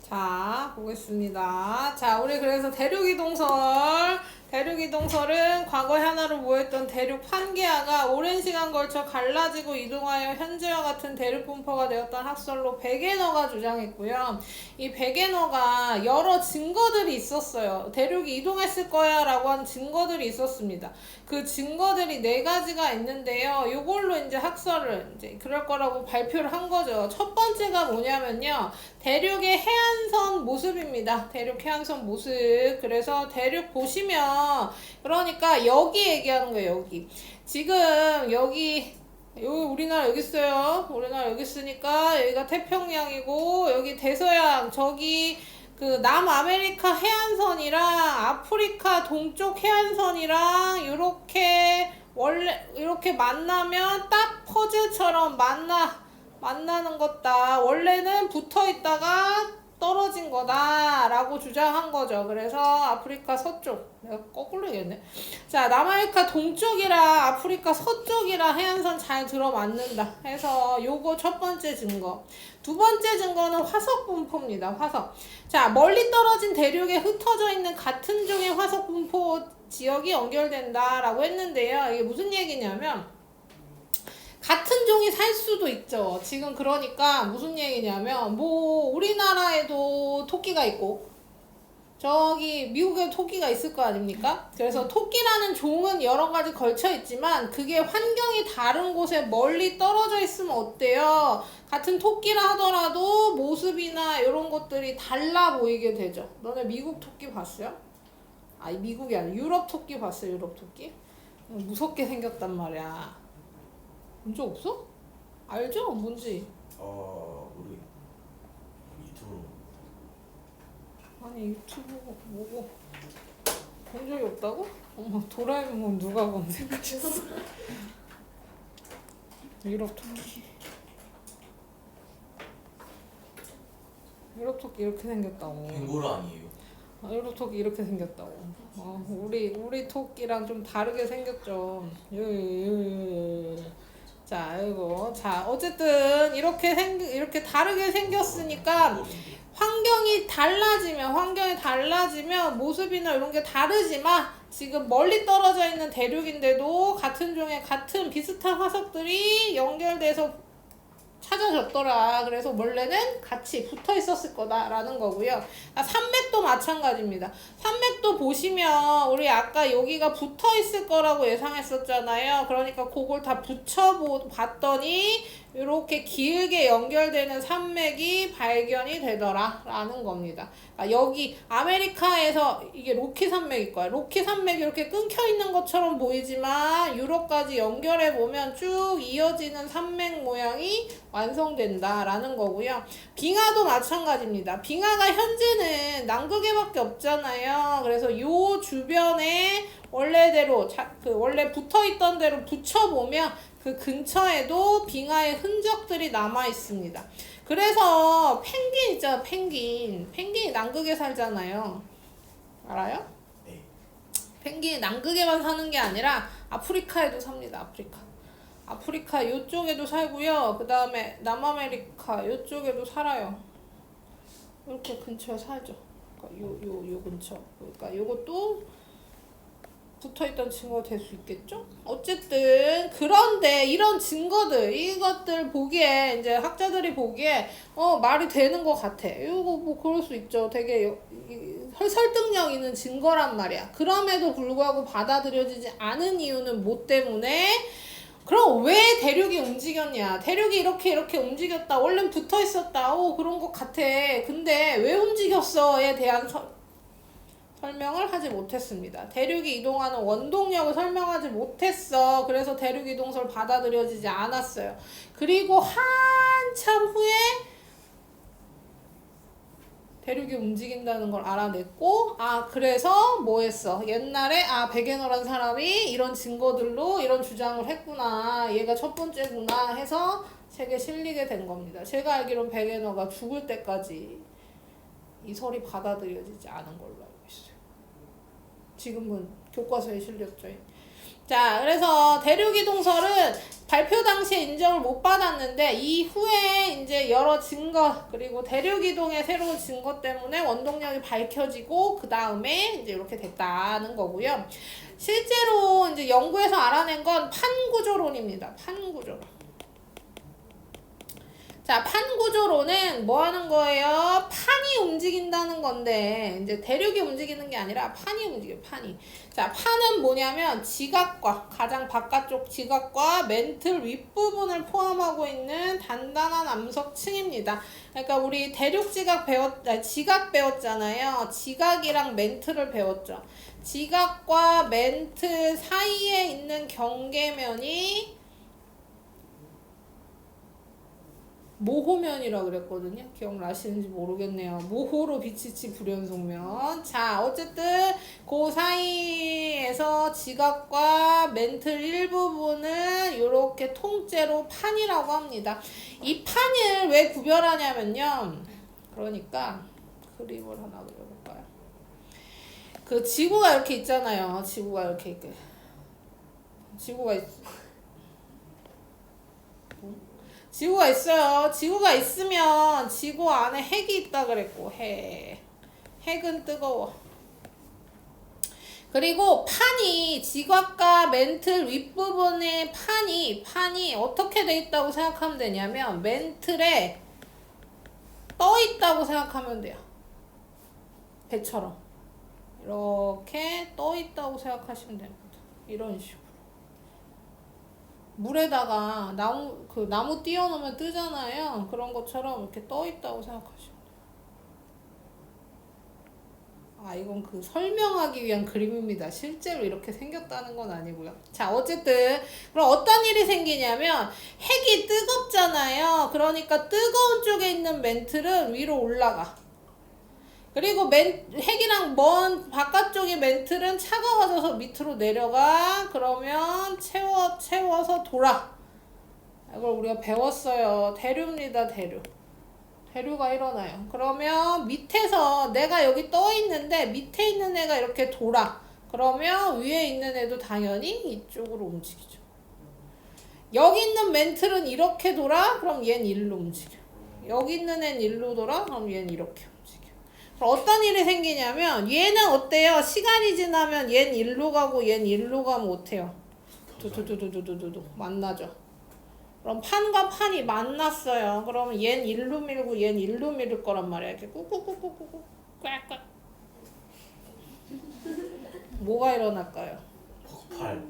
자, 보겠습니다. 자, 우리 그래서 대륙이동설은 과거 현아로 모였던 대륙 판게아가 오랜 시간 걸쳐 갈라지고 이동하여 현재와 같은 대륙 분포가 되었던 학설로 베게너가 주장했고요. 이 베게너가 여러 증거들이 있었어요. 대륙이 이동했을 거야 라고 한 증거들이 있었습니다. 그 증거들이 4가지가 있는데요. 이걸로 이제 학설을 이제 그럴 거라고 발표를 한 거죠. 첫 번째가 뭐냐면요. 대륙의 해안선 모습입니다. 대륙 해안선 모습. 그래서 대륙 보시면 그러니까 여기 얘기하는 거예요. 여기. 지금 여기 우리나라 여기 있어요. 우리나라 여기 있으니까 여기가 태평양이고 여기 대서양 저기 그 남아메리카 해안선이랑 아프리카 동쪽 해안선이랑 요렇게 원래 이렇게 만나면 딱 퍼즐처럼 만나는 것다. 원래는 붙어 있다가 떨어진 거다라고 주장한 거죠. 그래서 아프리카 서쪽, 내가 거꾸로 얘기했네. 자, 남아메리카 동쪽이랑 아프리카 서쪽이랑 해안선 잘 들어맞는다 해서 요거 첫 번째 증거. 두 번째 증거는 화석 분포입니다. 화석. 자, 멀리 떨어진 대륙에 흩어져 있는 같은 종의 화석 분포 지역이 연결된다라고 했는데요. 이게 무슨 얘기냐면 같은 종이 살 수도 있죠. 지금 그러니까 무슨 얘기냐면 뭐 우리나라에도 토끼가 있고 저기 미국에도 토끼가 있을 거 아닙니까? 그래서 토끼라는 종은 여러 가지 걸쳐 있지만 그게 환경이 다른 곳에 멀리 떨어져 있으면 어때요? 같은 토끼라 하더라도 모습이나 이런 것들이 달라 보이게 되죠. 너네 미국 토끼 봤어요? 아니 미국이 아니라 유럽 토끼 봤어요? 유럽 토끼? 무섭게 생겼단 말이야. 본 적 없어? 알죠? 뭔지. 우리 유튜브. 아니 유튜브 보고 본 적이 없다고? 어머 도라에몽 누가 검색하셨어? 유럽 토끼. 유럽 토끼 이렇게 생겼다고. 캥거루 아니에요? 유럽 토끼 이렇게 생겼다고. 우리 토끼랑 좀 다르게 생겼죠. 자, 이거. 자, 어쨌든 이렇게 다르게 생겼으니까 환경이 달라지면 모습이나 이런 게 다르지만 지금 멀리 떨어져 있는 대륙인데도 같은 종의 같은 비슷한 화석들이 연결돼서 찾아졌더라. 그래서 원래는 같이 붙어 있었을 거다라는 거고요. 산맥도 마찬가지입니다. 산맥도 보시면 우리 아까 여기가 붙어 있을 거라고 예상했었잖아요. 그러니까 그걸 다 봤더니 이렇게 길게 연결되는 산맥이 발견이 되더라라는 겁니다. 여기 아메리카에서 이게 로키 산맥일 거야. 로키 산맥이 이렇게 끊겨 있는 것처럼 보이지만 유럽까지 연결해 보면 쭉 이어지는 산맥 모양이 완성된다라는 거고요. 빙하도 마찬가지입니다. 빙하가 현재는 남극에밖에 없잖아요. 그래서 요 주변에 원래대로 원래 붙어있던 대로 붙여보면 그 근처에도 빙하의 흔적들이 남아 있습니다. 그래서 펭귄 있잖아, 펭귄이 남극에 살잖아요. 알아요? 네. 펭귄이 남극에만 사는 게 아니라 아프리카에도 삽니다. 아프리카 요쪽에도 살고요. 그 다음에 남아메리카 요쪽에도 살아요. 이렇게 근처에 살죠. 그러니까 요 근처. 그러니까 요것도 붙어있던 증거가 될 수 있겠죠? 어쨌든 그런데 이런 증거들 이것들 보기에 이제 학자들이 보기에 말이 되는 것 같아. 이거 뭐 그럴 수 있죠. 되게 설득력 있는 증거란 말이야. 그럼에도 불구하고 받아들여지지 않은 이유는 뭐 때문에? 그럼 왜 대륙이 움직였냐? 대륙이 이렇게 움직였다. 원래는 붙어 있었다. 그런 것 같아. 근데 왜 움직였어?에 대한 설명을 하지 못했습니다. 대륙이 이동하는 원동력을 설명하지 못했어. 그래서 대륙 이동설 받아들여지지 않았어요. 그리고 한참 후에 대륙이 움직인다는 걸 알아냈고 그래서 뭐 했어? 옛날에 베게너란 사람이 이런 증거들로 이런 주장을 했구나. 얘가 첫 번째구나 해서 책에 실리게 된 겁니다. 제가 알기로는 베게너가 죽을 때까지 이 설이 받아들여지지 않은 걸로 알고 있어요. 지금은 교과서에 실렸죠. 자, 그래서 대륙이동설은 발표 당시에 인정을 못 받았는데 이후에 이제 여러 증거 그리고 대륙이동의 새로운 증거 때문에 원동력이 밝혀지고 그 다음에 이제 이렇게 됐다는 거고요. 실제로 이제 연구에서 알아낸 건 판구조론입니다. 판구조론. 자, 판구조론은 뭐 하는 거예요? 판이 움직인다는 건데, 이제 대륙이 움직이는 게 아니라 판이 움직여요, 판이. 자, 판은 뭐냐면 지각과, 가장 바깥쪽 지각과 멘틀 윗부분을 포함하고 있는 단단한 암석층입니다. 그러니까 우리 대륙 지각 지각 배웠잖아요. 지각이랑 멘틀을 배웠죠. 지각과 멘틀 사이에 있는 경계면이 모호면이라고 그랬거든요. 기억나시는지 모르겠네요. 모호로 비치치 불연속면. 자, 어쨌든 그 사이에서 지각과 멘틀 일부분을 이렇게 통째로 판이라고 합니다. 이 판을 왜 구별하냐면요. 그러니까 그림을 하나 그려볼까요? 그 지구가 이렇게 있잖아요. 지구가 이렇게 지구가 있어요. 지구가 있으면 지구 안에 핵이 있다 그랬고 핵은 뜨거워. 그리고 판이 지각과 멘틀 윗부분의 판이 어떻게 돼 있다고 생각하면 되냐면 멘틀에 떠 있다고 생각하면 돼요. 배처럼 이렇게 떠 있다고 생각하시면 됩니다. 이런 식으로. 물에다가 나무 띄워놓으면 뜨잖아요. 그런 것처럼 이렇게 떠 있다고 생각하시면 돼요. 이건 그 설명하기 위한 그림입니다. 실제로 이렇게 생겼다는 건 아니고요. 자, 어쨌든 그럼 어떤 일이 생기냐면 핵이 뜨겁잖아요. 그러니까 뜨거운 쪽에 있는 멘틀은 위로 올라가. 그리고 핵이랑 먼 바깥쪽의 멘틀은 차가워져서 밑으로 내려가. 그러면 채워서 돌아. 이걸 우리가 배웠어요. 대류입니다. 대류가 일어나요. 그러면 밑에서 내가 여기 떠 있는데 밑에 있는 애가 이렇게 돌아. 그러면 위에 있는 애도 당연히 이쪽으로 움직이죠. 여기 있는 멘틀은 이렇게 돌아. 그럼 얘는 일로 움직여. 여기 있는 애는 일로 돌아. 그럼 얘는 이렇게 움직여. 어떤 일이 생기냐면 얘는 어때요? 시간이 지나면 얘는 일로 가고 얘는 일로 가면 어때요? 두두두두두두두 만나죠. 그럼 판과 판이 만났어요. 그러면 얘는 일로 밀고 얘는 일로 밀을 거란 말이야. 이렇게 꾹꾹꾹꾹꾹 꽉꽉. 뭐가 일어날까요? 폭발,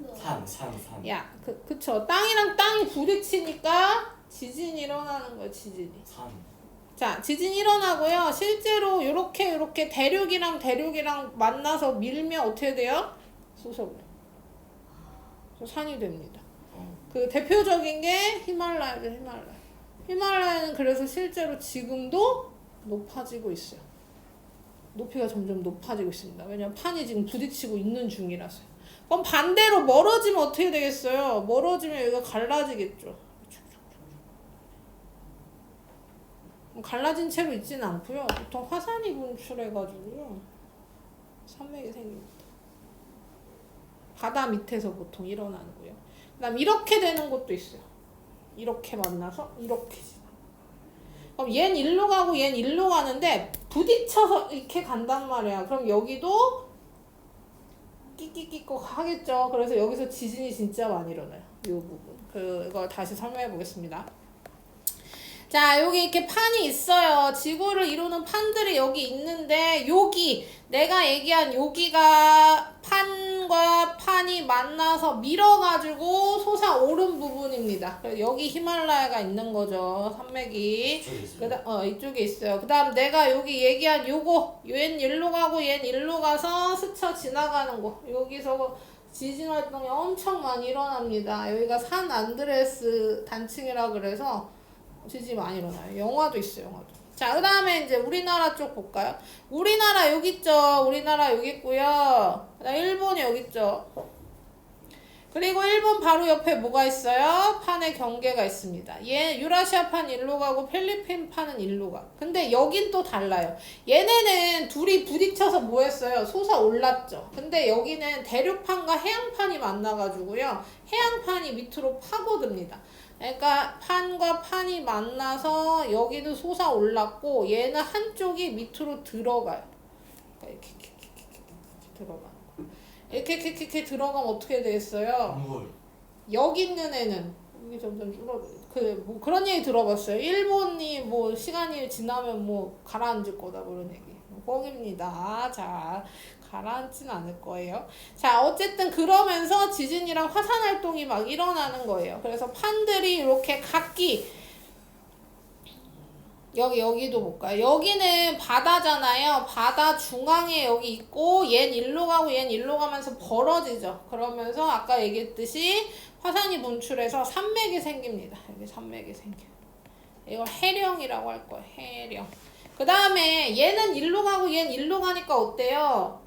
산. 야, 그쵸. 땅이랑 땅이 부딪히니까 지진이 일어나는 거예요. 지진이. 산. 자, 지진이 일어나고요. 실제로 요렇게 대륙이랑 만나서 밀면 어떻게 돼요? 솟아올려. 산이 됩니다. 그 대표적인 게 히말라야죠. 히말라야는 그래서 실제로 지금도 높아지고 있어요. 높이가 점점 높아지고 있습니다. 왜냐면 판이 지금 부딪히고 있는 중이라서요. 그럼 반대로 멀어지면 어떻게 되겠어요? 멀어지면 여기가 갈라지겠죠. 갈라진 채로 있지는 않고요. 보통 화산이 분출해가지고요. 산맥이 생깁니다. 바다 밑에서 보통 일어나고요. 그 다음 이렇게 되는 것도 있어요. 이렇게 만나서 이렇게 지나. 그럼 얘는 일로 가고 얘는 일로 가는데 부딪혀서 이렇게 간단 말이야. 그럼 여기도 끼끼끼꼭 하겠죠. 그래서 여기서 지진이 진짜 많이 일어나요. 이 부분. 그걸 다시 설명해 보겠습니다. 자, 여기 이렇게 판이 있어요. 지구를 이루는 판들이 여기 있는데 여기 내가 얘기한 여기가 판과 판이 만나서 밀어가지고 솟아오른 부분입니다. 여기 히말라야가 있는 거죠. 산맥이. 이쪽에 있어요. 그 다음 내가 여기 얘기한 요거 얘는 일로 가고 얘는 일로 가서 스쳐 지나가는 거. 여기서 지진 활동이 엄청 많이 일어납니다. 여기가 산 안드레스 단층이라 그래서 지진이 많이 일어나요. 영화도 있어요. 영화도. 자, 그 다음에 이제 우리나라 쪽 볼까요? 우리나라 여기 있죠. 우리나라 여기 있고요. 그 다음 일본이 여기 있죠. 그리고 일본 바로 옆에 뭐가 있어요? 판의 경계가 있습니다. 얘 유라시아판 일로 가고 필리핀판은 일로 가. 근데 여긴 또 달라요. 얘네는 둘이 부딪혀서 뭐 했어요? 솟아올랐죠. 근데 여기는 대륙판과 해양판이 만나가지고요. 해양판이 밑으로 파고듭니다. 그러니까 판과 판이 만나서 여기도 솟아올랐고 얘는 한쪽이 밑으로 들어가요. 그러니까 이렇게 들어가. 이렇게 들어가면 어떻게 되겠어요? 한글. 여기 있는 애는 이게 점점 뭐 그런 얘기 들어봤어요. 일본이 뭐 시간이 지나면 뭐 가라앉을 거다 그런 얘기. 뻥입니다. 자, 가라앉진 않을 거예요. 자, 어쨌든 그러면서 지진이랑 화산 활동이 막 일어나는 거예요. 그래서 판들이 이렇게 각기 여기도 볼까요? 여기는 바다잖아요. 바다 중앙에 여기 있고 얜 일로 가고 얜 일로 가면서 벌어지죠. 그러면서 아까 얘기했듯이 화산이 분출해서 산맥이 생깁니다. 여기 산맥이 생겨. 이걸 해령이라고 할 거예요. 해령. 그 다음에 얘는 일로 가고 얜 일로 가니까 어때요?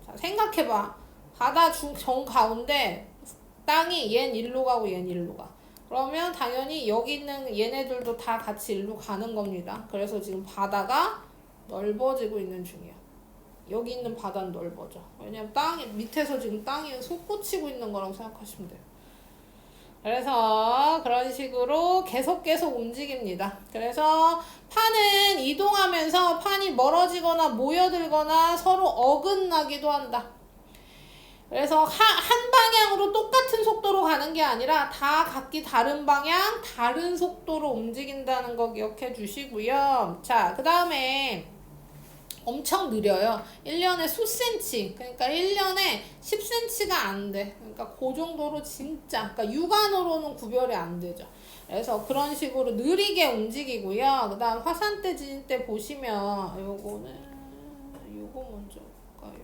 자, 생각해봐. 바다 정 가운데 땅이 얜 일로 가고 얜 일로 가. 그러면 당연히 여기 있는 얘네들도 다 같이 일로 가는 겁니다. 그래서 지금 바다가 넓어지고 있는 중이에요. 여기 있는 바다는 넓어져. 왜냐면 땅이 밑에서 지금 땅이 솟구치고 있는 거라고 생각하시면 돼요. 그래서 그런 식으로 계속 움직입니다. 그래서 판은 이동하면서 판이 멀어지거나 모여들거나 서로 어긋나기도 한다. 그래서 한 방향으로 똑같은 속도로 가는 게 아니라 다 각기 다른 방향, 다른 속도로 움직인다는 거 기억해 주시고요. 자, 그 다음에 엄청 느려요. 1년에 수센치, 그러니까 1년에 10cm가 안 돼. 그러니까 그 정도로 진짜, 그러니까 육안으로는 구별이 안 되죠. 그래서 그런 식으로 느리게 움직이고요. 그 다음 화산대, 지진대 보시면 요거 먼저 볼까요?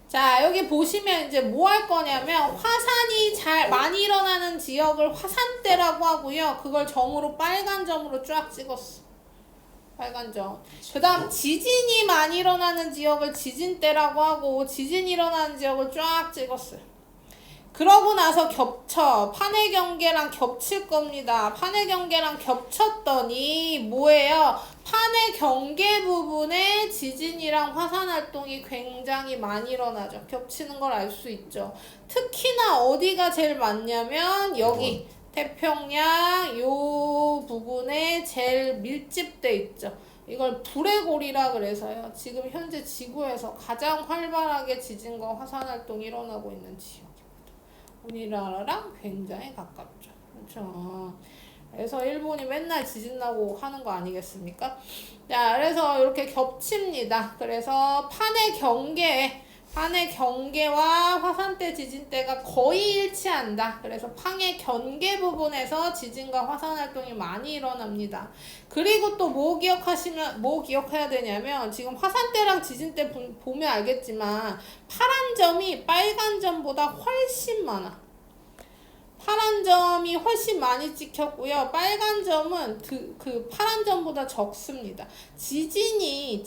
자, 여기 보시면 이제 뭐 할 거냐면 화산이 잘 많이 일어나는 지역을 화산대라고 하고요. 그걸 점으로 빨간 점으로 쫙 찍었어. 빨간 점. 그 다음 지진이 많이 일어나는 지역을 지진대라고 하고 지진이 일어나는 지역을 쫙 찍었어요. 그러고 나서 겹쳐. 판의 경계랑 겹칠 겁니다. 판의 경계랑 겹쳤더니 뭐예요? 판의 경계 부분에 지진이랑 화산 활동이 굉장히 많이 일어나죠. 겹치는 걸 알 수 있죠. 특히나 어디가 제일 많냐면 여기 태평양 요 부분에 제일 밀집돼 있죠. 이걸 불의 고리라 그래서요. 지금 현재 지구에서 가장 활발하게 지진과 화산 활동이 일어나고 있는 지역. 우리나라랑 굉장히 가깝죠. 그렇죠. 그래서 일본이 맨날 지진 나고 하는 거 아니겠습니까? 자, 그래서 이렇게 겹칩니다. 그래서 판의 경계와 화산대, 지진대가 거의 일치한다. 그래서 판의 경계 부분에서 지진과 화산 활동이 많이 일어납니다. 그리고 또 뭐 기억해야 되냐면 지금 화산대랑 지진대 보면 알겠지만 파란 점이 빨간 점보다 훨씬 많아. 파란 점이 훨씬 많이 찍혔고요. 빨간 점은 그 파란 점보다 적습니다. 지진이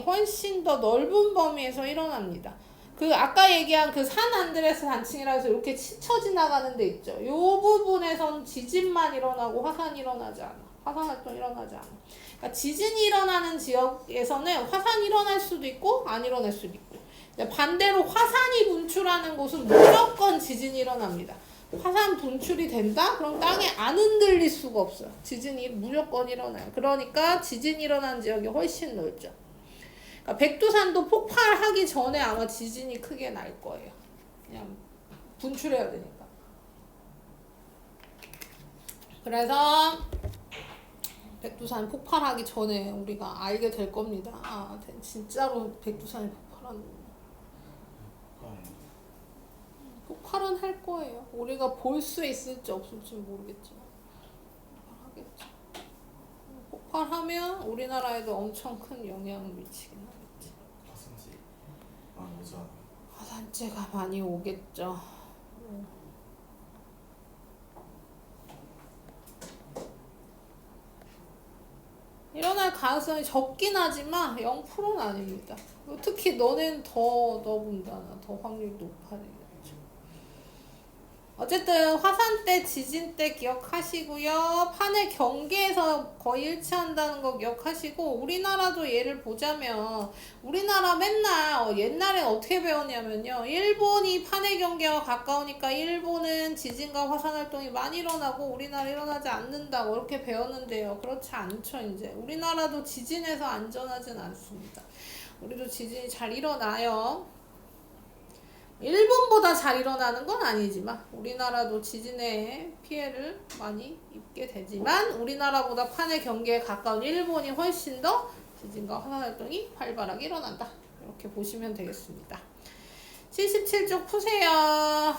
훨씬 더 넓은 범위에서 일어납니다. 그 아까 얘기한 그 산 안드레스 단층이라 해서 이렇게 스쳐 지나가는 데 있죠. 요 부분에선 지진만 일어나고 화산이 일어나지 않아. 화산 활동이 일어나지 않아. 그러니까 지진이 일어나는 지역에서는 화산이 일어날 수도 있고 안 일어날 수도 있고. 반대로 화산이 분출하는 곳은 무조건 지진이 일어납니다. 화산 분출이 된다? 그럼 땅이 안 흔들릴 수가 없어요. 지진이 무조건 일어나요. 그러니까 지진이 일어나는 지역이 훨씬 넓죠. 그러니까 백두산도 폭발하기 전에 아마 지진이 크게 날 거예요. 그냥 분출해야 되니까. 그래서 백두산 폭발하기 전에 우리가 알게 될 겁니다. 아, 진짜로 백두산이 폭발은 할 거예요. 우리가 볼 수 있을지 없을지 모르겠지만 폭발하겠죠. 폭발하면 우리나라에도 엄청 큰 영향을 미치긴 하겠지. 화산재 많이 오지 않아요? 화산재가 많이 오겠죠. 일어날 가능성이 적긴 하지만 0%는 아닙니다. 특히 너네는 더 본다. 더 확률이 높아지겠죠. 어쨌든 화산 때, 지진 때 기억하시고요. 판의 경계에서 거의 일치한다는 거 기억하시고, 우리나라도 예를 보자면 우리나라 맨날 옛날에 어떻게 배웠냐면요. 일본이 판의 경계와 가까우니까 일본은 지진과 화산 활동이 많이 일어나고 우리나라 일어나지 않는다고 이렇게 배웠는데요. 그렇지 않죠. 이제 우리나라도 지진에서 안전하진 않습니다. 우리도 지진이 잘 일어나요. 일본보다 잘 일어나는 건 아니지만 우리나라도 지진의 피해를 많이 입게 되지만 우리나라보다 판의 경계에 가까운 일본이 훨씬 더 지진과 화산 활동이 활발하게 일어난다. 이렇게 보시면 되겠습니다. 77쪽 푸세요.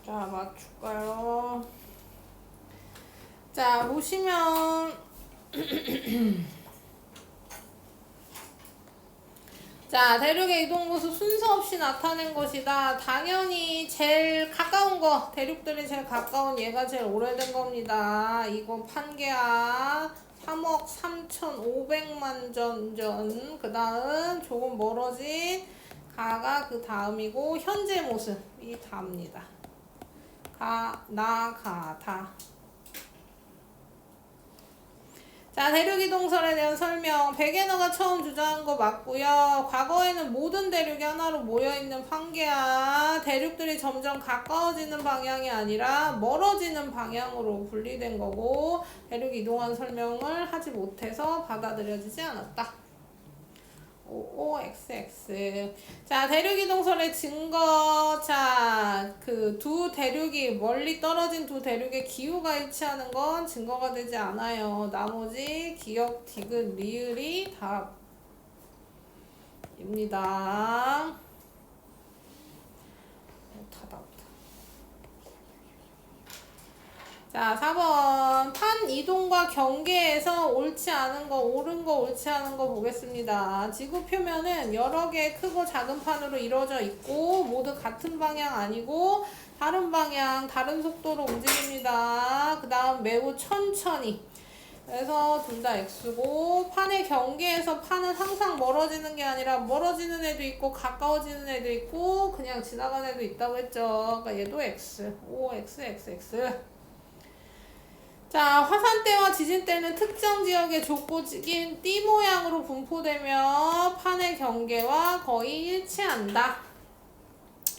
자, 맞출까요? 자, 보시면 자, 대륙의 이동 모습 순서 없이 나타낸 것이다. 당연히 제일 가까운 거, 대륙들이 제일 가까운 얘가 제일 오래된 겁니다. 이거 판계야 3억 3,500만 전. 그 다음 조금 멀어진 가가 그 다음이고 현재 모습이 다입니다. 가, 나, 가, 다. 자, 대륙이동설에 대한 설명. 베게너가 처음 주장한 거 맞고요. 과거에는 모든 대륙이 하나로 모여있는 판계야. 대륙들이 점점 가까워지는 방향이 아니라 멀어지는 방향으로 분리된 거고 대륙 이동한 설명을 하지 못해서 받아들여지지 않았다. OXX. 자, 대륙이동설의 증거. 자, 그 두 대륙이 멀리 떨어진 두 대륙의 기후가 일치하는 건 증거가 되지 않아요. 나머지 기역, 디귿, 리을이 답. 입니다. 자, 4번. 판 이동과 경계에서 옳지 않은 거, 옳은 거, 옳지 않은 거 보겠습니다. 지구 표면은 여러 개의 크고 작은 판으로 이루어져 있고 모두 같은 방향 아니고 다른 방향, 다른 속도로 움직입니다. 그 다음 매우 천천히. 그래서 둘 다 X고 판의 경계에서 판은 항상 멀어지는 게 아니라 멀어지는 애도 있고 가까워지는 애도 있고 그냥 지나가는 애도 있다고 했죠. 그러니까 얘도 X. O, X, X, X. 자, 화산대와 지진대는 특정 지역의 좁고진 띠 모양으로 분포되며 판의 경계와 거의 일치한다.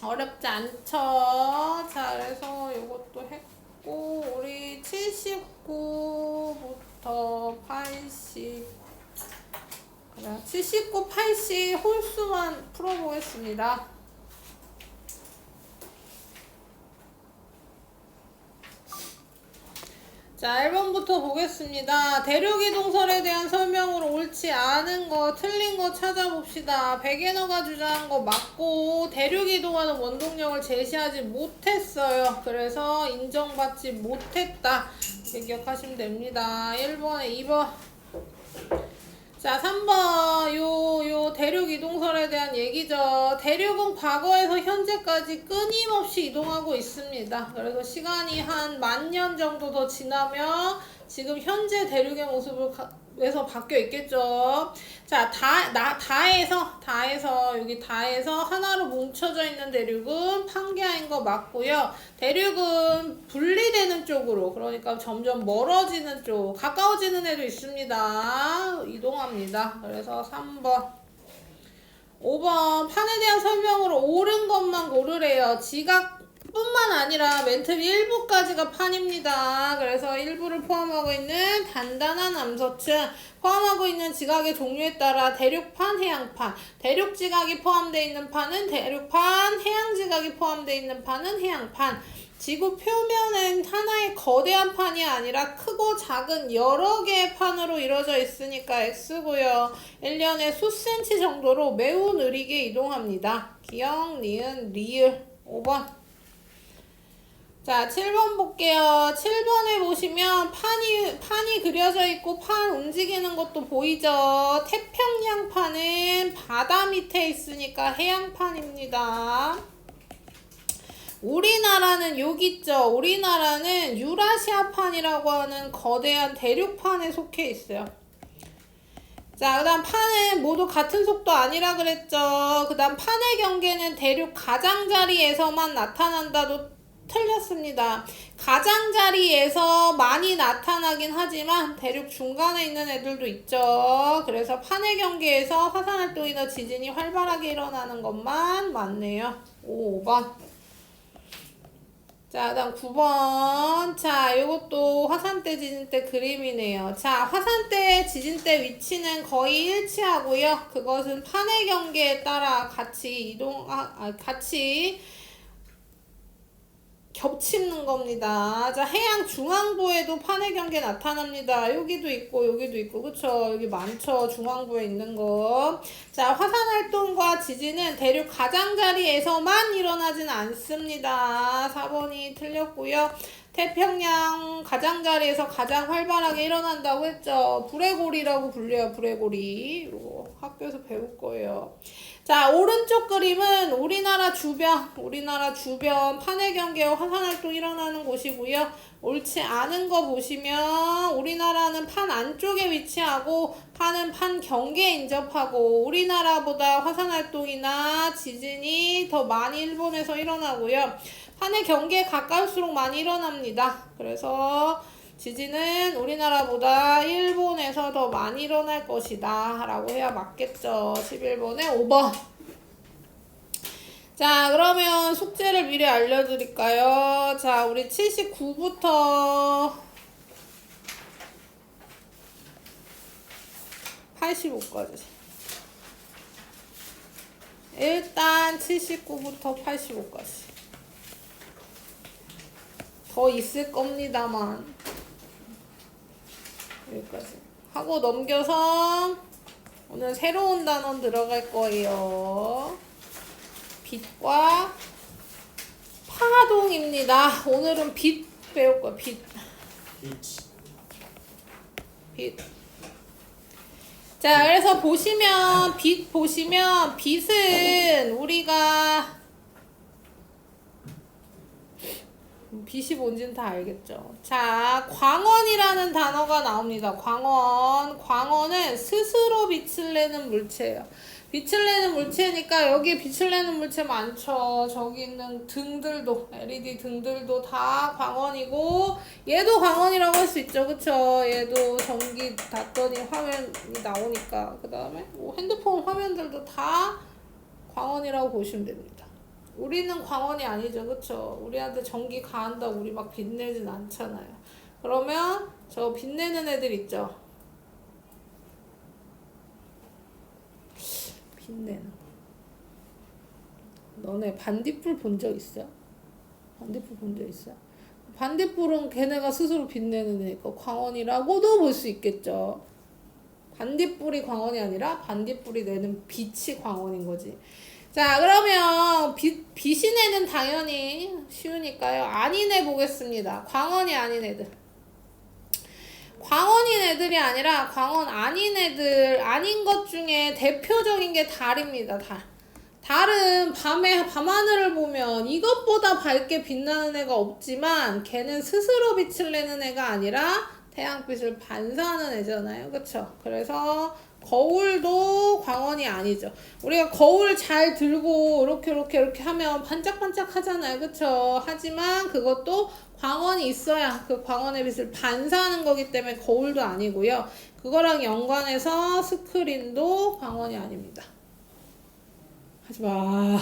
어렵지 않죠? 자, 그래서 이것도 했고 우리 79부터 80 그래, 79, 80 홀수만 풀어보겠습니다. 자, 1번부터 보겠습니다. 대륙이동설에 대한 설명으로 옳지 않은 거, 틀린 거 찾아봅시다. 베게너가 주장한 거 맞고 대륙이동하는 원동력을 제시하지 못했어요. 그래서 인정받지 못했다. 이렇게 기억하시면 됩니다. 1번에 2번. 자, 3번. 요 대륙 이동설에 대한 얘기죠. 대륙은 과거에서 현재까지 끊임없이 이동하고 있습니다. 그래서 시간이 한 10,000년 정도 더 지나면 지금 현재 대륙의 모습을 에서 바뀌어 있겠죠. 자, 여기 다에서 하나로 뭉쳐져 있는 대륙은 판게아인 거 맞고요. 대륙은 분리되는 쪽으로, 그러니까 점점 멀어지는 쪽, 가까워지는 애도 있습니다. 이동합니다. 그래서 3번. 5번. 판에 대한 설명으로 옳은 것만 고르래요. 지각 뿐만 아니라 맨 틈 1부까지가 판입니다. 그래서 1부를 포함하고 있는 단단한 암서층, 포함하고 있는 지각의 종류에 따라 대륙판, 해양판, 대륙 지각이 포함되어 있는 판은 대륙판, 해양 지각이 포함되어 있는 판은 해양판. 지구 표면은 하나의 거대한 판이 아니라 크고 작은 여러 개의 판으로 이루어져 있으니까 X고요. 1년에 수센치 정도로 매우 느리게 이동합니다. 기역, 니은, 리을. 5번. 자, 7번 볼게요. 7번에 보시면 판이 그려져 있고 판 움직이는 것도 보이죠? 태평양판은 바다 밑에 있으니까 해양판입니다. 우리나라는 여기 있죠? 우리나라는 유라시아판이라고 하는 거대한 대륙판에 속해 있어요. 자, 그 다음 판은 모두 같은 속도 아니라 그랬죠? 그 다음 판의 경계는 대륙 가장자리에서만 나타난다도 틀렸습니다. 가장자리에서 많이 나타나긴 하지만 대륙 중간에 있는 애들도 있죠. 그래서 판의 경계에서 화산활동이나 지진이 활발하게 일어나는 것만 맞네요. 5번. 자, 다음 9번. 자, 이것도 화산대, 지진대 그림이네요. 자, 화산대, 지진대 위치는 거의 일치하고요. 그것은 판의 경계에 따라 같이 같이 겹치는 겁니다. 자, 해양 중앙부에도 판의 경계 나타납니다. 여기도 있고 여기도 있고 그쵸? 여기 많죠? 중앙부에 있는 거. 자, 화산활동과 지진은 대륙 가장자리에서만 일어나진 않습니다. 4번이 틀렸고요. 태평양 가장자리에서 가장 활발하게 일어난다고 했죠. 불레고리라고 불려요. 불레고리. 이거 학교에서 배울 거예요. 자, 오른쪽 그림은 우리나라 주변 판의 경계와 화산활동이 일어나는 곳이고요. 옳지 않은 거 보시면 우리나라는 판 안쪽에 위치하고 판은 판 경계에 인접하고 우리나라보다 화산활동이나 지진이 더 많이 일본에서 일어나고요. 판의 경계에 가까울수록 많이 일어납니다. 그래서 지진은 우리나라보다 일본에서 더 많이 일어날 것이다 라고 해야 맞겠죠. 11번에 5번. 자, 그러면 숙제를 미리 알려드릴까요? 자, 우리 79부터 85까지. 일단 79부터 85까지. 더 있을 겁니다만. 여기까지. 하고 넘겨서 오늘 새로운 단어 들어갈 거예요. 빛과 파동입니다. 오늘은 빛 배울 거야. 빛. 빛. 자, 그래서 보시면 빛은 우리가 빛이 뭔지는 다 알겠죠. 자, 광원이라는 단어가 나옵니다. 광원은 스스로 빛을 내는 물체예요. 빛을 내는 물체니까 여기에 빛을 내는 물체 많죠. 저기 있는 등들도, LED 등들도 다 광원이고, 얘도 광원이라고 할 수 있죠. 그쵸? 얘도 전기 닿더니 화면이 나오니까. 그 다음에 뭐 핸드폰 화면들도 다 광원이라고 보시면 됩니다. 우리는 광원이 아니죠. 그쵸? 우리한테 전기 가한다고 우리 막 빛내진 않잖아요. 그러면 저 빛내는 애들 있죠? 빛내는 거. 너네 반딧불 본 적 있어요? 반딧불 본 적 있어요? 반딧불은 걔네가 스스로 빛내는 애니까 광원이라고도 볼 수 있겠죠. 반딧불이 광원이 아니라 반딧불이 내는 빛이 광원인 거지. 자, 그러면 빛이 내는 당연히 쉬우니까요. 아닌 애 보겠습니다. 광원이 아닌 애들. 광원인 애들이 아니라 광원 아닌 애들, 아닌 것 중에 대표적인 게 달입니다. 달. 달은 밤하늘을 보면 이것보다 밝게 빛나는 애가 없지만 걔는 스스로 빛을 내는 애가 아니라 태양빛을 반사하는 애잖아요. 그쵸? 그래서 거울도 광원이 아니죠. 우리가 거울 잘 들고 이렇게 하면 반짝반짝 하잖아요. 그쵸? 하지만 그것도 광원이 있어야 그 광원의 빛을 반사하는 거기 때문에 거울도 아니고요. 그거랑 연관해서 스크린도 광원이 아닙니다. 하지마.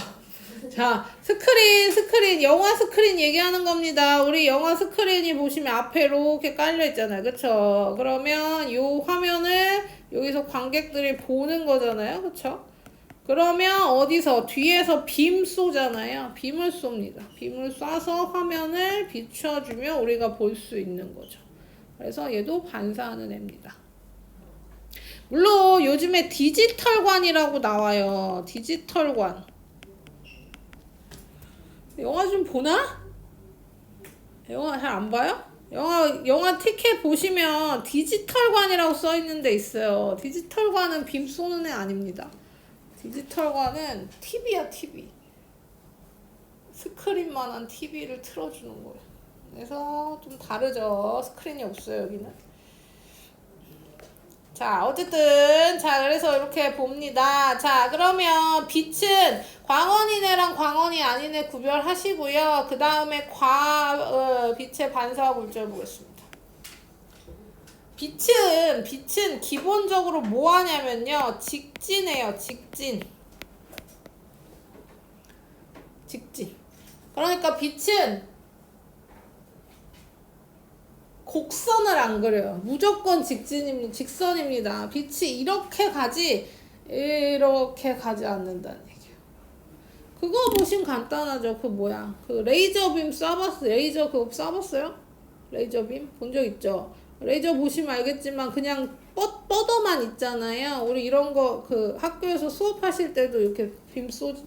자, 스크린, 영화 스크린 얘기하는 겁니다. 우리 영화 스크린이 보시면 앞에 이렇게 깔려있잖아요. 그쵸? 그러면 요 화면을 여기서 관객들이 보는 거잖아요. 그쵸? 그러면 어디서? 뒤에서 빔 쏘잖아요. 빔을 쏩니다. 빔을 쏴서 화면을 비춰주면 우리가 볼 수 있는 거죠. 그래서 얘도 반사하는 애입니다. 물론 요즘에 디지털관이라고 나와요. 디지털관. 영화 좀 보나? 영화 잘 안 봐요? 영화 티켓 보시면 디지털관이라고 써 있는 데 있어요. 디지털관은 빔 쏘는 애 아닙니다. 디지털관은 TV야, TV. 스크린만한 TV를 틀어주는 거예요. 그래서 좀 다르죠. 스크린이 없어요, 여기는. 자, 어쨌든, 자, 그래서 이렇게 봅니다. 자, 그러면 빛은 광원인 애랑 광원이 아닌 애 구별하시고요. 그 다음에 빛의 반사 물질 보겠습니다. 빛은 기본적으로 뭐 하냐면요. 직진해요, 직진. 그러니까 빛은 곡선을 안 그려요. 무조건 직선입니다. 빛이 이렇게 가지 않는다는 얘기예요. 그거 보시면 간단하죠. 그 뭐야? 그 레이저 빔 레이저 그거 쏴봤어요? 레이저 빔? 본 적 있죠? 레이저 보시면 알겠지만 그냥 뻗어만 있잖아요. 우리 이런 거 그 학교에서 수업하실 때도 이렇게 빔 쏘지.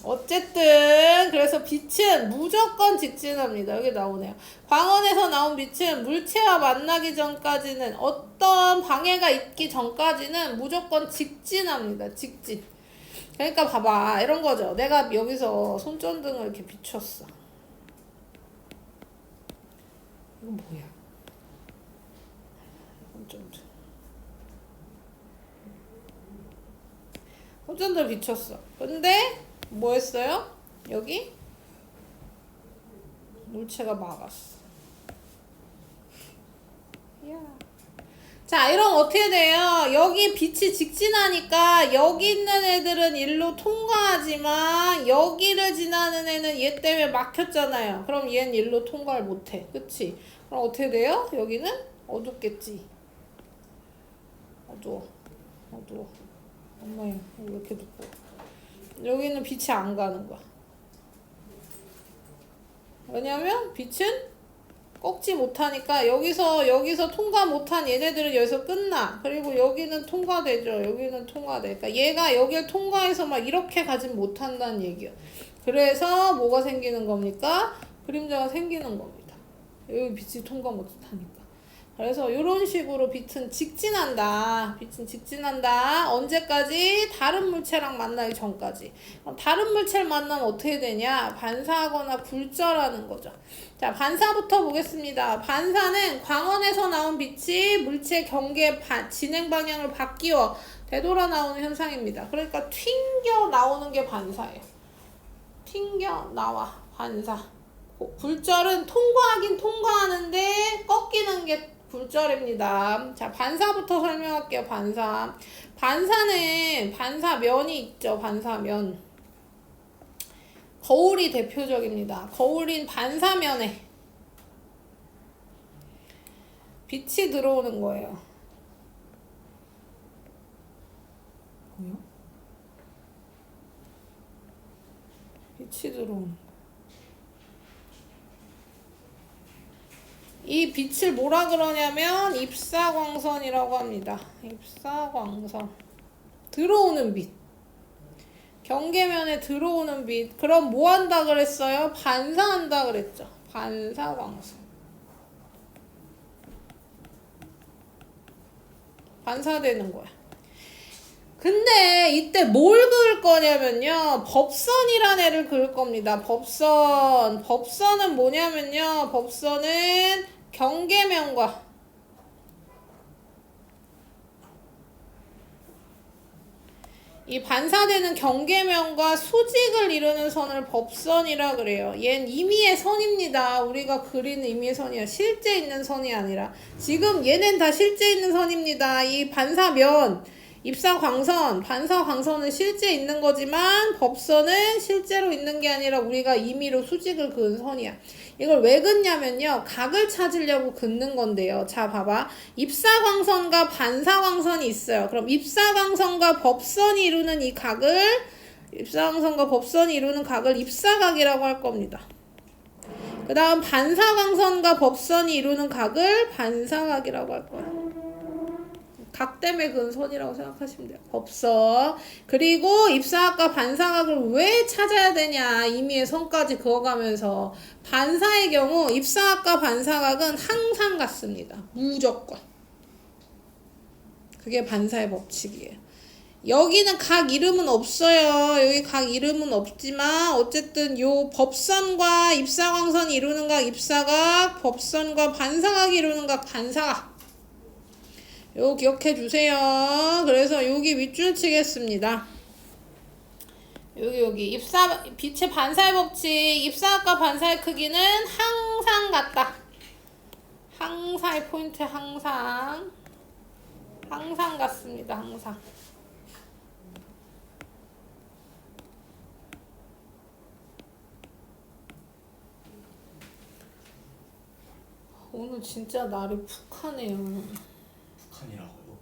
어쨌든 그래서 빛은 무조건 직진합니다. 여기 나오네요. 광원에서 나온 빛은 물체와 만나기 전까지는 어떤 방해가 있기 전까지는 무조건 직진합니다. 직진. 그러니까 봐봐. 이런 거죠. 내가 여기서 손전등을 이렇게 비췄어. 이거 뭐야? 손전등 비췄어. 근데 뭐 했어요? 여기 물체가 막았어. 이야. 자, 이러면 어떻게 돼요? 여기 빛이 직진하니까 여기 있는 애들은 일로 통과하지만 여기를 지나는 애는 얘 때문에 막혔잖아요. 그럼 얘는 일로 통과를 못해. 그치? 그럼 어떻게 돼요? 여기는 어둡겠지. 어두워. 엄마야, 왜 이렇게 두꺼워? 여기는 빛이 안 가는 거야. 왜냐면 빛은 꺾지 못하니까 여기서 통과 못한 얘네들은 여기서 끝나. 그리고 여기는 통과되죠. 여기는 통과돼. 그러니까 얘가 여기를 통과해서 막 이렇게 가진 못한다는 얘기야. 그래서 뭐가 생기는 겁니까? 그림자가 생기는 겁니다. 여기 빛이 통과 못하니까. 그래서 이런 식으로 빛은 직진한다. 빛은 직진한다. 언제까지? 다른 물체랑 만나기 전까지. 그럼 다른 물체를 만나면 어떻게 되냐? 반사하거나 굴절하는 거죠. 자, 반사부터 보겠습니다. 반사는 광원에서 나온 빛이 물체 경계 진행 방향을 바뀌어 되돌아 나오는 현상입니다. 그러니까 튕겨 나오는 게 반사예요. 튕겨 나와. 반사. 굴절은 통과하긴 통과하는데 꺾이는 게 굴절입니다. 자, 반사부터 설명할게요. 반사는 반사면이 있죠. 반사면. 거울이 대표적입니다. 거울인 반사면에 빛이 들어오는 거예요. 뭐요? 빛이 들어오는 거. 이 빛을 뭐라 그러냐면 입사광선이라고 합니다. 입사광선. 들어오는 빛. 경계면에 들어오는 빛. 그럼 뭐 한다 그랬어요? 반사한다 그랬죠. 반사광선. 반사되는 거야. 근데 이때 뭘 그을 거냐면요. 법선이라는 애를 그을 겁니다. 법선. 법선은 뭐냐면요. 법선은 경계면과 이 반사되는 경계면과 수직을 이루는 선을 법선이라 그래요. 얜 임의의 선입니다. 우리가 그리는 임의의 선이야. 실제 있는 선이 아니라. 지금 얘는 다 실제 있는 선입니다. 이 반사면, 입사광선, 반사광선은 실제 있는 거지만 법선은 실제로 있는 게 아니라 우리가 임의로 수직을 그은 선이야. 이걸 왜 긋냐면요. 각을 찾으려고 긋는 건데요. 자, 봐봐. 입사광선과 반사광선이 있어요. 그럼 입사광선과 법선이 이루는 이 각을, 입사광선과 법선이 이루는 각을 입사각이라고 할 겁니다. 그 다음 반사광선과 법선이 이루는 각을 반사각이라고 할 거예요. 각 때문에 그은 선이라고 생각하시면 돼요. 법선. 그리고 입사각과 반사각을 왜 찾아야 되냐. 임의의 선까지 그어가면서. 반사의 경우 입사각과 반사각은 항상 같습니다. 무조건. 그게 반사의 법칙이에요. 여기는 각 이름은 없어요. 여기 각 이름은 없지만 어쨌든 요 법선과 입사광선이 이루는 각 입사각, 법선과 반사각이 이루는 각 반사각. 요거 기억해 주세요. 그래서 여기 밑줄 치겠습니다. 여기 빛의 반사의 법칙, 입사각과 반사의 크기는 항상 같다. 항상의 포인트 항상 같습니다. 항상. 오늘 진짜 날이 푹하네요. 북한이라고요?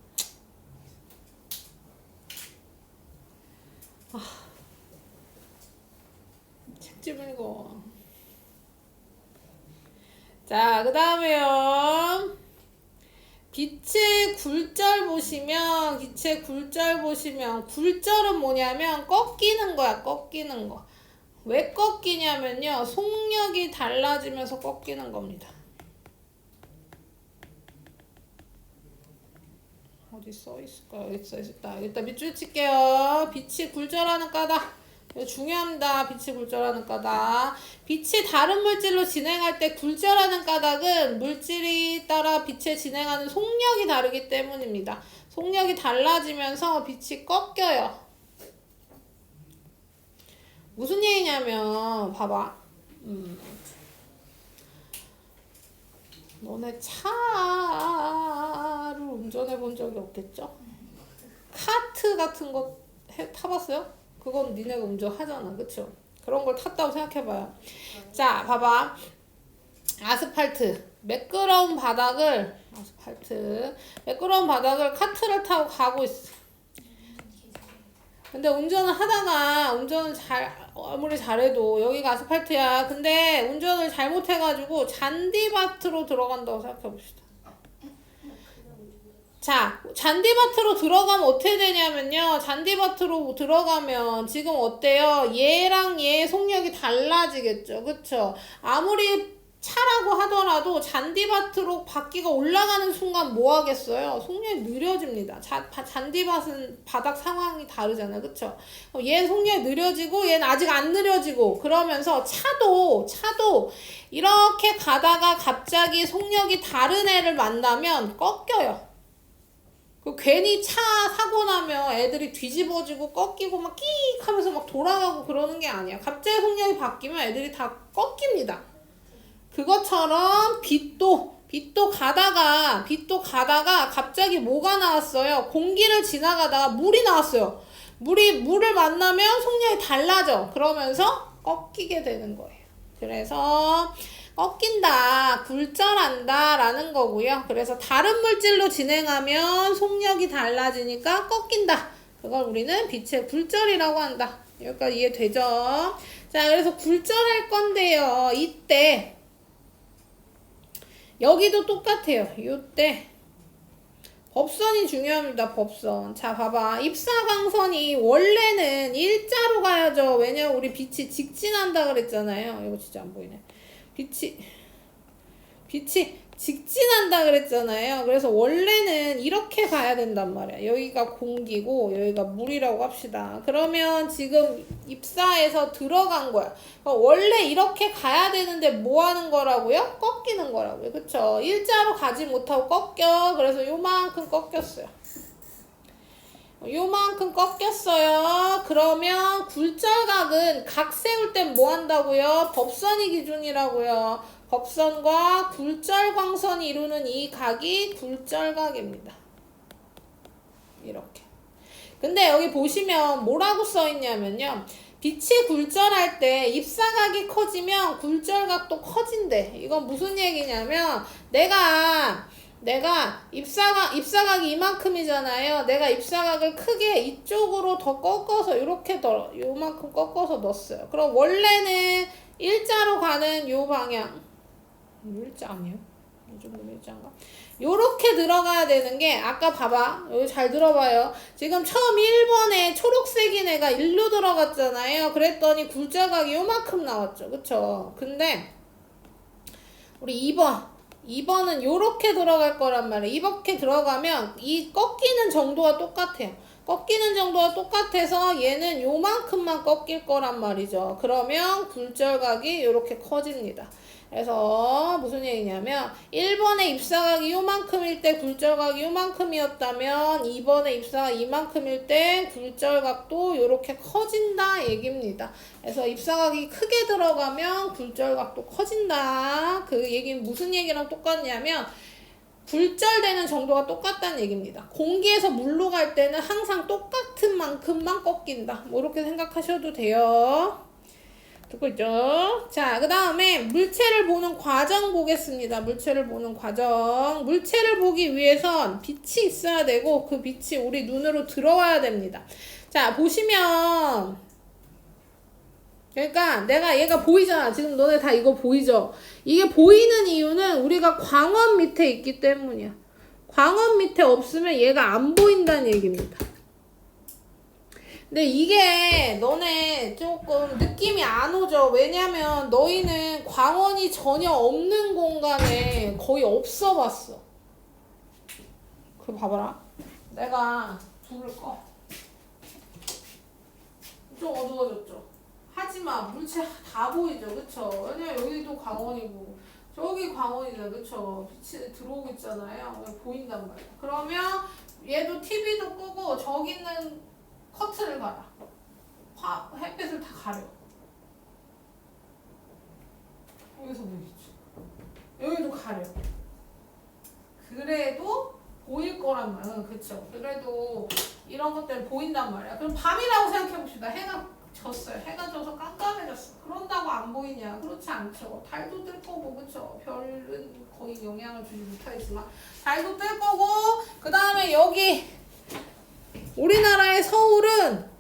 책 좀 읽어. 자, 그 다음에요. 빛의 굴절 보시면, 굴절은 뭐냐면 꺾이는 거야. 꺾이는 거. 왜 꺾이냐면요. 속력이 달라지면서 꺾이는 겁니다. 어디 써있을까요? 여기 써있다. 여기다 밑줄 칠게요. 빛이 굴절하는 까닭. 이거 중요합니다. 빛이 굴절하는 까닭. 빛이 다른 물질로 진행할 때 굴절하는 까닭은 물질이 따라 빛에 진행하는 속력이 다르기 때문입니다. 속력이 달라지면서 빛이 꺾여요. 무슨 얘기냐면 봐봐. 너네 차를 운전해 본 적이 없겠죠? 카트 같은 거 타봤어요? 그건 니네가 운전하잖아. 그쵸? 그런 걸 탔다고 생각해봐요. 자, 봐봐. 아스팔트. 매끄러운 바닥을 카트를 타고 가고 있어. 근데 운전을 아무리 잘해도 여기가 아스팔트야. 근데 운전을 잘못해가지고 잔디밭으로 들어간다고 생각해봅시다. 자, 잔디밭으로 들어가면 어떻게 되냐면요. 잔디밭으로 들어가면 지금 어때요? 얘랑 얘의 속력이 달라지겠죠. 그쵸? 아무리 차라고 하더라도 잔디밭으로 바퀴가 올라가는 순간 뭐 하겠어요? 속력이 느려집니다. 잔디밭은 바닥 상황이 다르잖아요. 그쵸? 얘는 속력이 느려지고 얘는 아직 안 느려지고 그러면서 차도 이렇게 가다가 갑자기 속력이 다른 애를 만나면 꺾여요. 괜히 차 사고 나면 애들이 뒤집어지고 꺾이고 막 끼익 하면서 막 돌아가고 그러는 게 아니야. 갑자기 속력이 바뀌면 애들이 다 꺾입니다. 그것처럼 빛도 가다가 갑자기 뭐가 나왔어요? 공기를 지나가다가 물이 나왔어요. 물을 만나면 속력이 달라져. 그러면서 꺾이게 되는 거예요. 그래서 꺾인다, 굴절한다 라는 거고요. 그래서 다른 물질로 진행하면 속력이 달라지니까 꺾인다. 그걸 우리는 빛의 굴절이라고 한다. 여기까지 이해되죠? 자, 그래서 굴절할 건데요. 이때 여기도 똑같아요. 이때 법선이 중요합니다. 법선. 자, 봐봐. 입사광선이 원래는 일자로 가야죠. 왜냐면 우리 빛이 직진한다 그랬잖아요. 이거 진짜 안 보이네. 빛이 직진한다 그랬잖아요. 그래서 원래는 이렇게 가야 된단 말이야. 여기가 공기고 여기가 물이라고 합시다. 그러면 지금 입사에서 들어간 거야. 원래 이렇게 가야 되는데 뭐 하는 거라고요? 꺾이는 거라고요. 그쵸? 일자로 가지 못하고 꺾여. 그래서 요만큼 꺾였어요. 요만큼 꺾였어요. 그러면 굴절각은 각 세울 땐 뭐 한다고요? 법선이 기준이라고요. 법선과 굴절광선이 이루는 이 각이 굴절각입니다. 이렇게. 근데 여기 보시면 뭐라고 써있냐면요. 빛이 굴절할 때 입사각이 커지면 굴절각도 커진대. 이건 무슨 얘기냐면 내가 입사각이 이만큼이잖아요. 내가 입사각을 크게 이쪽으로 더 꺾어서 요만큼 꺾어서 넣었어요. 그럼 원래는 일자로 가는 요 방향. 일자 아니에요? 이 정도면 일자인가? 요렇게 들어가야 되는 게 아까 봐봐. 여기 잘 들어봐요. 지금 처음 1번에 초록색인 애가 일로 들어갔잖아요. 그랬더니 굴절각이 요만큼 나왔죠. 그쵸? 근데 우리 2번은 요렇게 들어갈 거란 말이에요. 이렇게 들어가면 이 꺾이는 정도가 똑같아요. 꺾이는 정도가 똑같아서 얘는 요만큼만 꺾일 거란 말이죠. 그러면 굴절각이 요렇게 커집니다. 그래서 무슨 얘기냐면 1번에 입사각이 요만큼일 때 굴절각이 요만큼이었다면 2번에 입사각이 이만큼일 때 굴절각도 요렇게 커진다 얘기입니다. 그래서 입사각이 크게 들어가면 굴절각도 커진다. 그 얘기는 무슨 얘기랑 똑같냐면 굴절되는 정도가 똑같다는 얘기입니다. 공기에서 물로 갈 때는 항상 똑같은 만큼만 꺾인다. 뭐 이렇게 생각하셔도 돼요. 듣고 있죠? 자, 그 다음에 물체를 보는 과정 보겠습니다. 물체를 보는 과정. 물체를 보기 위해선 빛이 있어야 되고 그 빛이 우리 눈으로 들어와야 됩니다. 자, 보시면 그러니까 얘가 보이잖아. 지금 너네 다 이거 보이죠? 이게 보이는 이유는 우리가 광원 밑에 있기 때문이야. 광원 밑에 없으면 얘가 안 보인다는 얘기입니다. 근데 이게 너네 조금 느낌이 안 오죠? 왜냐면 너희는 광원이 전혀 없는 공간에 거의 없어 봤어. 그거 봐봐라. 내가 불을 꺼. 좀 어두워졌죠? 하지만 물체 다 보이죠? 그쵸? 왜냐면 여기도 광원이고 저기 광원이잖아. 그쵸? 빛이 들어오고 있잖아요. 보인단 말이야. 그러면 얘도 TV도 끄고 저기 있는 커튼을 가라. 햇빛을 다 가려. 여기서 보이죠? 여기도 가려. 그래도 보일 거란 말이야. 그쵸? 그래도 이런 것 때문에 보인단 말이야. 그럼 밤이라고 생각해봅시다. 해가 졌어요. 해가 져서 깜깜해졌어. 그런다고 안 보이냐? 그렇지 않죠. 달도 뜰 거고, 그쵸? 별은 거의 영향을 주지 못하겠지만 달도 뜰 거고, 그 다음에 여기 우리나라의 서울은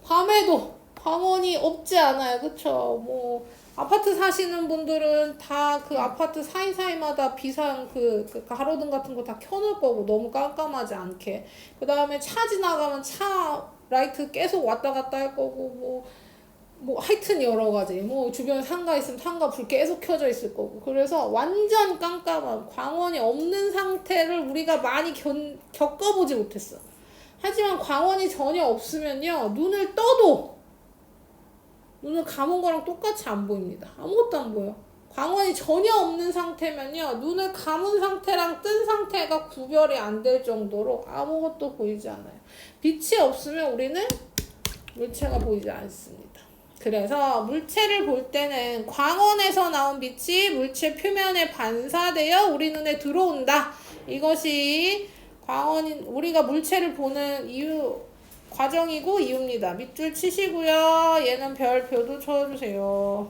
밤에도 광원이 없지 않아요. 그쵸? 뭐 아파트 사시는 분들은 다 그 아파트 사이사이마다 비상 그 가로등 같은 거 다 켜놓을 거고 너무 깜깜하지 않게. 그 다음에 차 지나가면 차 라이트 계속 왔다 갔다 할 거고 뭐 하여튼 여러 가지 뭐 주변에 상가 있으면 상가 불 계속 켜져 있을 거고 그래서 완전 깜깜한 광원이 없는 상태를 우리가 많이 겪어보지 못했어. 하지만 광원이 전혀 없으면요 눈을 떠도 눈을 감은 거랑 똑같이 안 보입니다. 아무것도 안 보여. 광원이 전혀 없는 상태면요 눈을 감은 상태랑 뜬 상태가 구별이 안 될 정도로 아무것도 보이지 않아요. 빛이 없으면 우리는 물체가 보이지 않습니다. 그래서 물체를 볼 때는 광원에서 나온 빛이 물체 표면에 반사되어 우리 눈에 들어온다. 이것이 광원인 우리가 물체를 보는 이유 과정이고 이유입니다. 밑줄 치시고요. 얘는 별표도 쳐주세요.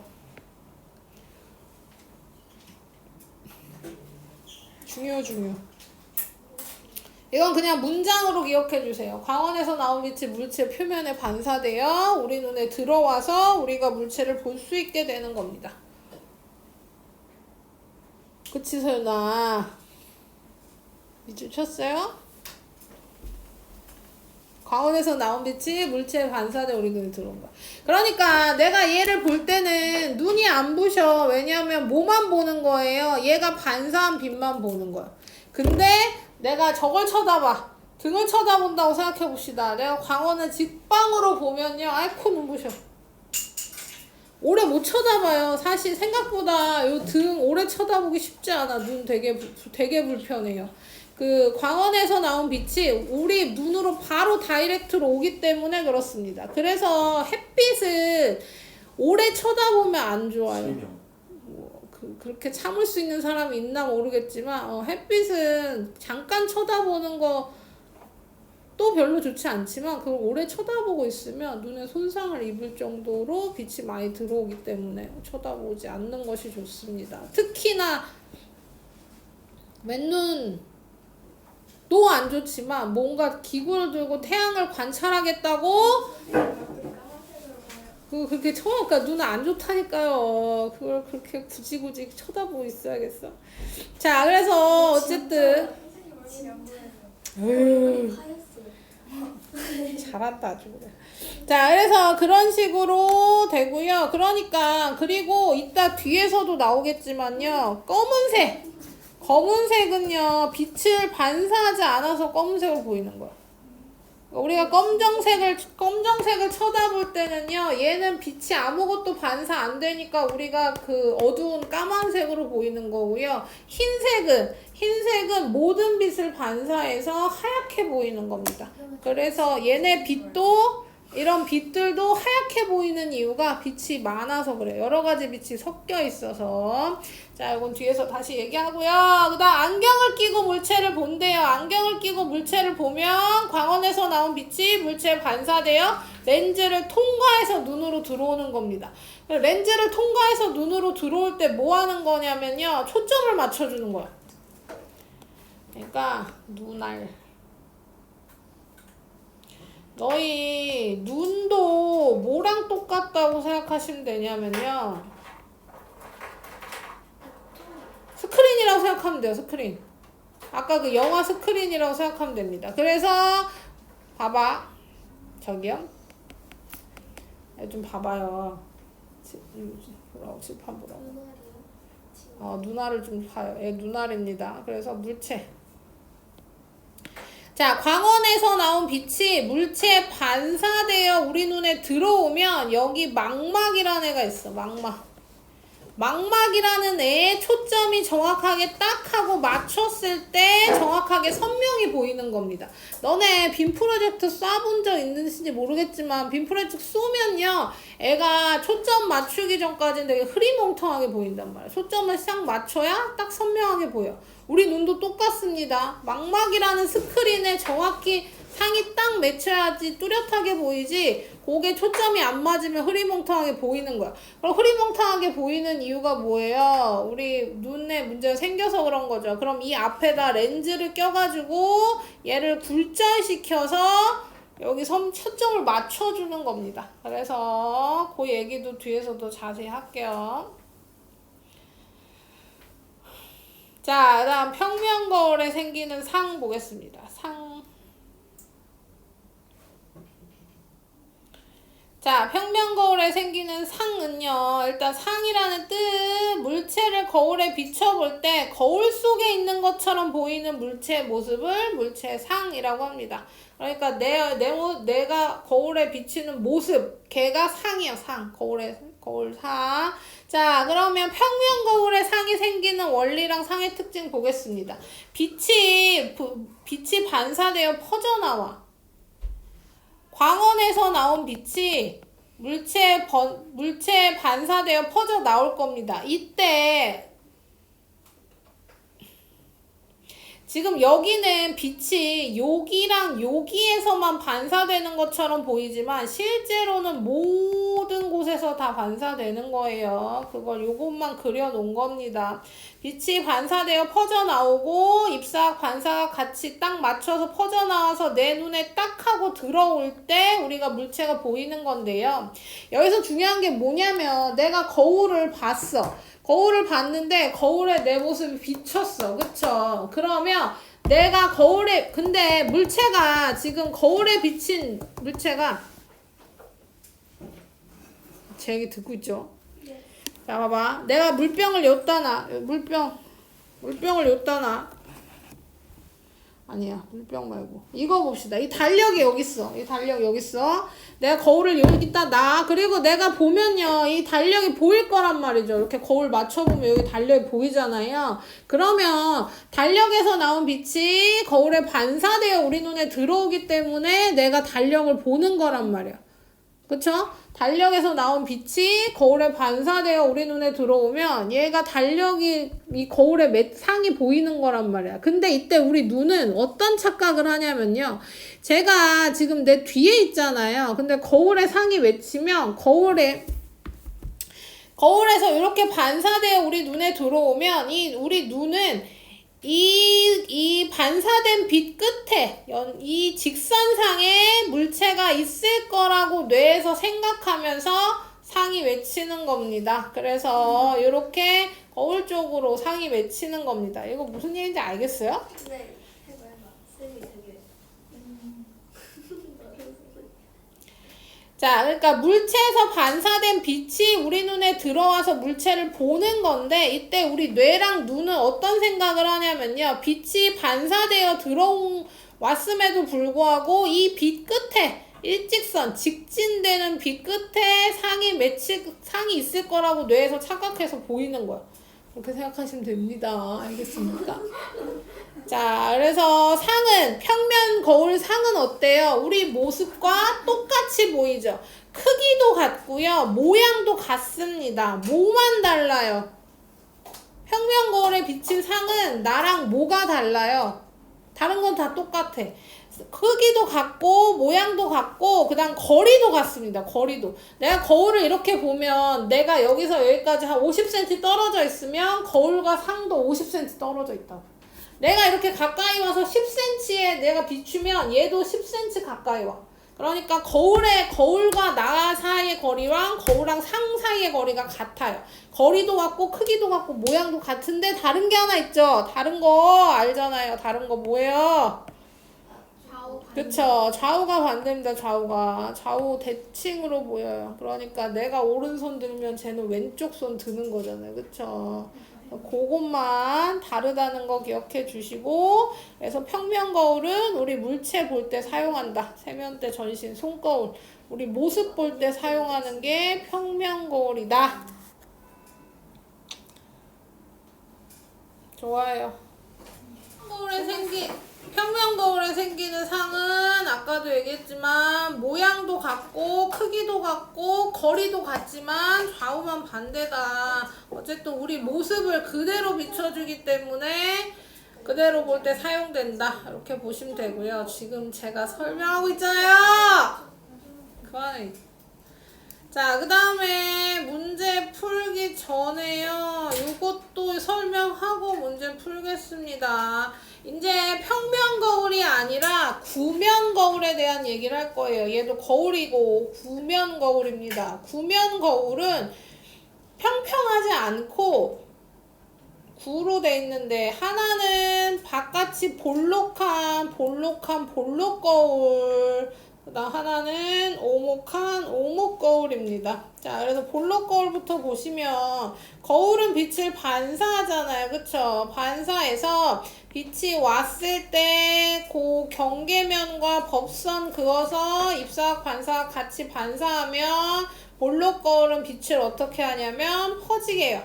중요. 이건 그냥 문장으로 기억해 주세요. 광원에서 나온 빛이 물체 표면에 반사되어 우리 눈에 들어와서 우리가 물체를 볼 수 있게 되는 겁니다. 그치 소연아? 밑줄 쳤어요? 광원에서 나온 빛이 물체에 반사되어 우리 눈에 들어온 거야. 그러니까 내가 얘를 볼 때는 눈이 안 부셔. 왜냐면 뭐만 보는 거예요? 얘가 반사한 빛만 보는 거야. 근데 내가 저걸 쳐다봐. 등을 쳐다본다고 생각해 봅시다. 내가 광원을 직방으로 보면요. 아이코 눈부셔. 오래 못 쳐다봐요. 사실 생각보다 이 등 오래 쳐다보기 쉽지 않아. 눈 되게 불편해요. 그 광원에서 나온 빛이 우리 눈으로 바로 다이렉트로 오기 때문에 그렇습니다. 그래서 햇빛을 오래 쳐다보면 안 좋아요. 그렇게 참을 수 있는 사람이 있나 모르겠지만 햇빛은 잠깐 쳐다보는 것도 별로 좋지 않지만 그걸 오래 쳐다보고 있으면 눈에 손상을 입을 정도로 빛이 많이 들어오기 때문에 쳐다보지 않는 것이 좋습니다. 특히나 맨눈도 안 좋지만 뭔가 기구를 들고 태양을 관찰하겠다고 그렇게 그러니까 눈 안 좋다니까요. 그걸 그렇게 굳이 쳐다보고 있어야겠어. 자, 그래서 어쨌든 잘한다 아주 그래. 자, 그래서 그런 식으로 되고요. 그러니까 그리고 이따 뒤에서도 나오겠지만요. 검은색은요 빛을 반사하지 않아서 검은색으로 보이는 거야. 우리가 검정색을 쳐다볼 때는요, 얘는 빛이 아무것도 반사 안 되니까 우리가 그 어두운 까만색으로 보이는 거고요. 흰색은 모든 빛을 반사해서 하얗게 보이는 겁니다. 그래서 얘네 빛도 이런 빛들도 하얗게 보이는 이유가 빛이 많아서 그래요. 여러 가지 빛이 섞여 있어서. 자, 이건 뒤에서 다시 얘기하고요. 그 다음 안경을 끼고 물체를 본대요. 안경을 끼고 물체를 보면 광원에서 나온 빛이 물체에 반사되어 렌즈를 통과해서 눈으로 들어오는 겁니다. 렌즈를 통과해서 눈으로 들어올 때 뭐 하는 거냐면요. 초점을 맞춰주는 거야. 그러니까 눈알. 너희 눈도 뭐랑 똑같다고 생각하시면 되냐면요. 스크린이라고 생각하면 돼요. 스크린. 아까 그 영화 스크린이라고 생각하면 됩니다. 그래서 봐봐. 저기요. 좀 봐봐요. 칠판 보라고. 눈알을 좀 봐요. 얘 눈알입니다. 그래서 물체. 자, 광원에서 나온 빛이 물체에 반사되어 우리 눈에 들어오면 여기 망막이라는 애가 있어. 망막이라는 애에 초점이 정확하게 딱 하고 맞췄을 때 정확하게 선명히 보이는 겁니다. 너네 빔 프로젝트 쏴본 적 있는지 모르겠지만 빔 프로젝트 쏘면요. 애가 초점 맞추기 전까지는 되게 흐리멍텅하게 보인단 말이야. 초점을 싹 맞춰야 딱 선명하게 보여. 우리 눈도 똑같습니다. 망막이라는 스크린에 정확히 상이 딱 맺혀야지 뚜렷하게 보이지 거기에 초점이 안 맞으면 흐리멍텅하게 보이는 거야. 그럼 흐리멍텅하게 보이는 이유가 뭐예요? 우리 눈에 문제가 생겨서 그런 거죠. 그럼 이 앞에다 렌즈를 껴가지고 얘를 굴절시켜서 여기 초점을 맞춰주는 겁니다. 그래서 그 얘기도 뒤에서도 자세히 할게요. 자, 그다음 평면거울에 생기는 상 보겠습니다. 상. 자, 평면거울에 생기는 상은요. 일단 상이라는 뜻, 물체를 거울에 비춰볼 때 거울 속에 있는 것처럼 보이는 물체의 모습을 물체상이라고 합니다. 그러니까 내가 거울에 비치는 모습, 걔가 상이야, 상. 거울 상. 자, 그러면 평면 거울에 상이 생기는 원리랑 상의 특징 보겠습니다. 빛이 반사되어 퍼져나와. 광원에서 나온 빛이 물체에 반사되어 퍼져 나올 겁니다. 이때 지금 여기는 빛이 여기랑 여기에서만 반사되는 것처럼 보이지만 실제로는 모든 곳에서 다 반사되는 거예요. 그걸 요것만 그려놓은 겁니다. 빛이 반사되어 퍼져나오고 입사각 반사각 같이 딱 맞춰서 퍼져나와서 내 눈에 딱 하고 들어올 때 우리가 물체가 보이는 건데요. 여기서 중요한 게 뭐냐면 내가 거울을 봤어. 거울을 봤는데 거울에 내 모습이 비쳤어. 그쵸? 그러면 내가 근데 물체가 지금 거울에 비친 물체가 제 얘기 듣고 있죠? 네. 자, 봐봐. 내가 물병을 여기다 놔. 물병을 여기다 놔. 아니야, 물병 말고. 이거 봅시다. 이 달력이 여기 있어. 이 달력 여기 있어. 내가 거울을 여기다 놔. 그리고 내가 보면요. 이 달력이 보일 거란 말이죠. 이렇게 거울 맞춰보면 여기 달력이 보이잖아요. 그러면 달력에서 나온 빛이 거울에 반사되어 우리 눈에 들어오기 때문에 내가 달력을 보는 거란 말이야. 그쵸? 달력에서 나온 빛이 거울에 반사되어 우리 눈에 들어오면 얘가 달력이 이 거울에 상이 보이는 거란 말이야. 근데 이때 우리 눈은 어떤 착각을 하냐면요. 제가 지금 내 뒤에 있잖아요. 근데 거울에 상이 맺히면 거울에서 이렇게 반사되어 우리 눈에 들어오면 우리 눈은 이 반사된 빛 끝에 이 직선상에 물체가 있을 거라고 뇌에서 생각하면서 상이 맺히는 겁니다. 그래서 이렇게 거울 쪽으로 상이 맺히는 겁니다. 이거 무슨 얘기인지 알겠어요? 네, 해봐. 쌤이 되게 자, 그러니까 물체에서 반사된 빛이 우리 눈에 들어와서 물체를 보는 건데 이때 우리 뇌랑 눈은 어떤 생각을 하냐면요. 빛이 반사되어 왔음에도 불구하고 이 빛 끝에 일직선, 직진되는 빛 끝에 상이 있을 거라고 뇌에서 착각해서 보이는 거야. 그렇게 생각하시면 됩니다. 알겠습니까? 자, 그래서 평면 거울 상은 어때요? 우리 모습과 똑같이 보이죠? 크기도 같고요. 모양도 같습니다. 뭐만 달라요? 평면 거울에 비친 상은 나랑 뭐가 달라요? 다른 건 다 똑같아. 크기도 같고 모양도 같고 그다음 거리도 같습니다. 거리도. 내가 거울을 이렇게 보면 내가 여기서 여기까지 한 50cm 떨어져 있으면 거울과 상도 50cm 떨어져 있다고. 내가 이렇게 가까이 와서 10cm에 내가 비추면 얘도 10cm 가까이 와. 그러니까 거울과 나 사이의 거리랑 거울랑 상 사이의 거리가 같아요. 거리도 같고 크기도 같고 모양도 같은데 다른 게 하나 있죠. 다른 거 알잖아요. 다른 거 뭐예요? 좌우 반대. 그쵸. 좌우가 반대입니다. 좌우 대칭으로 보여요. 그러니까 내가 오른손 들면 쟤는 왼쪽 손 드는 거잖아요. 그쵸. 그것만 다르다는 거 기억해 주시고, 그래서 평면 거울은 우리 물체 볼 때 사용한다. 세면대, 전신, 손거울. 우리 모습 볼 때 사용하는 게 평면 거울이다. 좋아요. 평면 거울에 생기는 상은 아까도 얘기했지만 모양도 같고 크기도 같고 거리도 같지만 좌우만 반대다. 어쨌든 우리 모습을 그대로 비춰주기 때문에 그대로 볼 때 사용된다. 이렇게 보시면 되고요. 지금 제가 설명하고 있잖아요. 그만해. 자, 그 다음에 문제 풀기 전에요. 이것도 설명하고 문제 풀겠습니다. 이제 평면 거울이 아니라 구면 거울에 대한 얘기를 할 거예요. 얘도 거울이고 구면 거울입니다. 구면 거울은 평평하지 않고 구로 돼 있는데 하나는 바깥이 볼록 거울, 그다음 하나는 오목 거울입니다. 자, 그래서 볼록 거울부터 보시면 거울은 빛을 반사하잖아요. 그쵸? 반사해서 빛이 왔을 때 그 경계면과 법선 그어서 입사각 반사각 같이 반사하면 볼록 거울은 빛을 어떻게 하냐면 퍼지게 해요.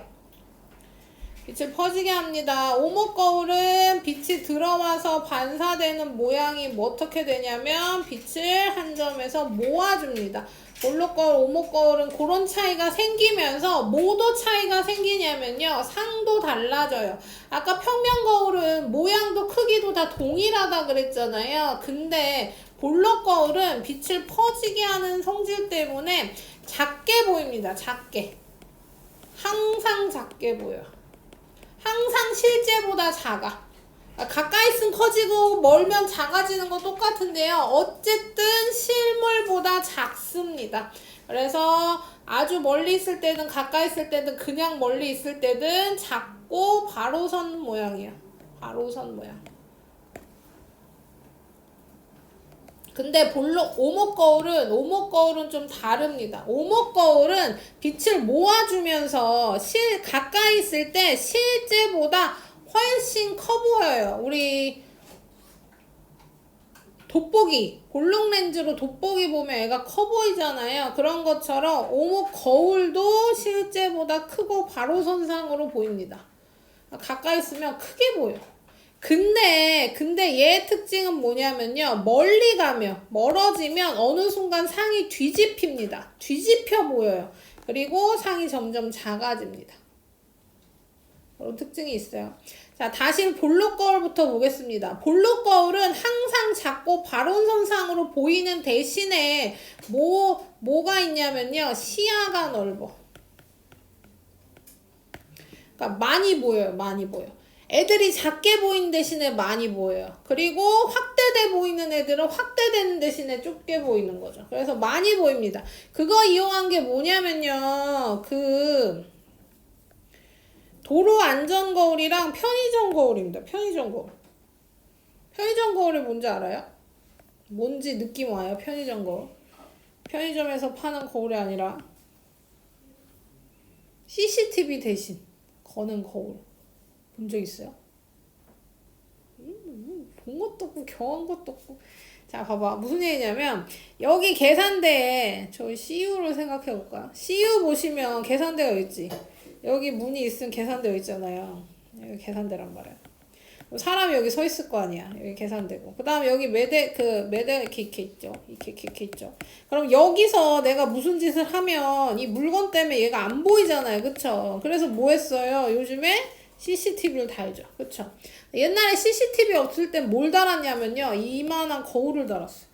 빛을 퍼지게 합니다. 오목 거울은 빛이 들어와서 반사되는 모양이 뭐 어떻게 되냐면 빛을 한 점에서 모아줍니다. 볼록 거울, 오목 거울은 그런 차이가 생기면서 뭐도 차이가 생기냐면요. 상도 달라져요. 아까 평면 거울은 모양도 크기도 다 동일하다 그랬잖아요. 근데 볼록 거울은 빛을 퍼지게 하는 성질 때문에 작게 보입니다. 작게. 항상 작게 보여요. 항상 실제보다 작아. 가까이 있으면 커지고 멀면 작아지는 건 똑같은데요. 어쨌든 실물보다 작습니다. 그래서 아주 멀리 있을 때든 가까이 있을 때든 그냥 멀리 있을 때든 작고 바로선 모양이에요. 바로선 모양. 근데 오목 거울은 좀 다릅니다. 오목 거울은 빛을 모아주면서 가까이 있을 때 실제보다 훨씬 커 보여요. 우리 돋보기, 볼록 렌즈로 돋보기 보면 애가 커 보이잖아요. 그런 것처럼 오목 거울도 실제보다 크고 바로선상으로 보입니다. 가까이 있으면 크게 보여. 근데 얘의 특징은 뭐냐면요. 멀어지면 어느 순간 상이 뒤집힙니다. 뒤집혀 보여요. 그리고 상이 점점 작아집니다. 그런 특징이 있어요. 자, 다시 볼록 거울부터 보겠습니다. 볼록 거울은 항상 작고 바론선상으로 보이는 대신에 뭐가 있냐면요. 시야가 넓어. 그러니까 많이 보여요. 애들이 작게 보이는 대신에 많이 보여요. 그리고 확대돼 보이는 애들은 확대되는 대신에 좁게 보이는 거죠. 그래서 많이 보입니다. 그거 이용한 게 뭐냐면요. 도로 안전 거울이랑 편의점 거울입니다. 편의점 거울이 뭔지 알아요? 뭔지 느낌 와요? 편의점 거울. 편의점에서 파는 거울이 아니라 CCTV 대신 거는 거울. 본 적 있어요? 본 것도 없고 경한 것도 없고. 자, 봐봐. 무슨 얘기냐면 여기 계산대에 저희 CU로 생각해 볼까요? CU 보시면 계산대가 있지. 여기 문이 있으면 계산대 있잖아요. 여기 계산대란 말이야. 사람이 여기 서 있을 거 아니야. 여기 계산대고. 그 다음에 여기 매대 이렇게 있죠. 이렇게 있죠. 그럼 여기서 내가 무슨 짓을 하면 이 물건 때문에 얘가 안 보이잖아요. 그쵸? 그래서 뭐 했어요? 요즘에 CCTV를 달죠. 그쵸? 옛날에 CCTV 없을 땐 뭘 달았냐면요. 이만한 거울을 달았어.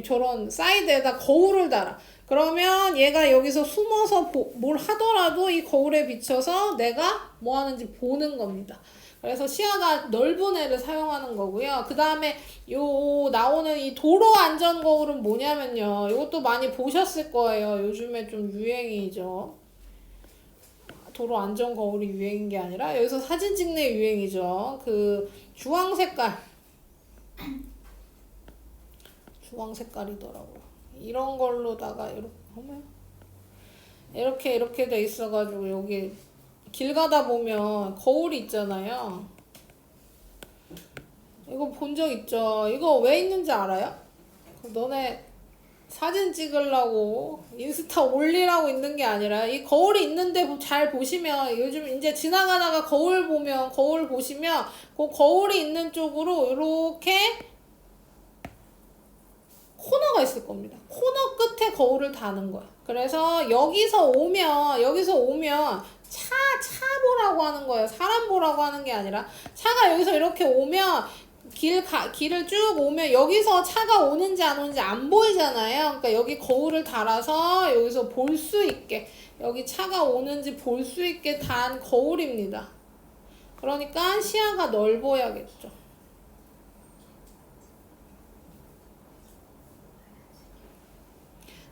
저런 사이드에다 거울을 달아. 그러면 얘가 여기서 숨어서 뭘 하더라도 이 거울에 비춰서 내가 뭐 하는지 보는 겁니다. 그래서 시야가 넓은 애를 사용하는 거고요. 그 다음에 나오는 이 도로 안전 거울은 뭐냐면요. 이것도 많이 보셨을 거예요. 요즘에 좀 유행이죠. 도로 안전 거울이 유행인 게 아니라 여기서 사진 찍는 유행이죠. 주황 색깔이더라고요. 이런 걸로다가 이렇게 돼 있어가지고 여기 길 가다 보면 거울이 있잖아요. 이거 본 적 있죠? 이거 왜 있는지 알아요? 너네 사진 찍으려고 인스타 올리라고 있는 게 아니라 이 거울이 있는데 잘 보시면 요즘 이제 지나가다가 거울 보시면 그 거울이 있는 쪽으로 이렇게 코너가 있을 겁니다. 코너 끝에 거울을 다는 거야. 그래서 여기서 오면 차 보라고 하는 거예요. 사람 보라고 하는 게 아니라 차가 여기서 이렇게 오면 길을 쭉 오면 여기서 차가 오는지 안 오는지 안 보이잖아요. 그러니까 여기 거울을 달아서 여기서 볼 수 있게 여기 차가 오는지 볼 수 있게 단 거울입니다. 그러니까 시야가 넓어야겠죠.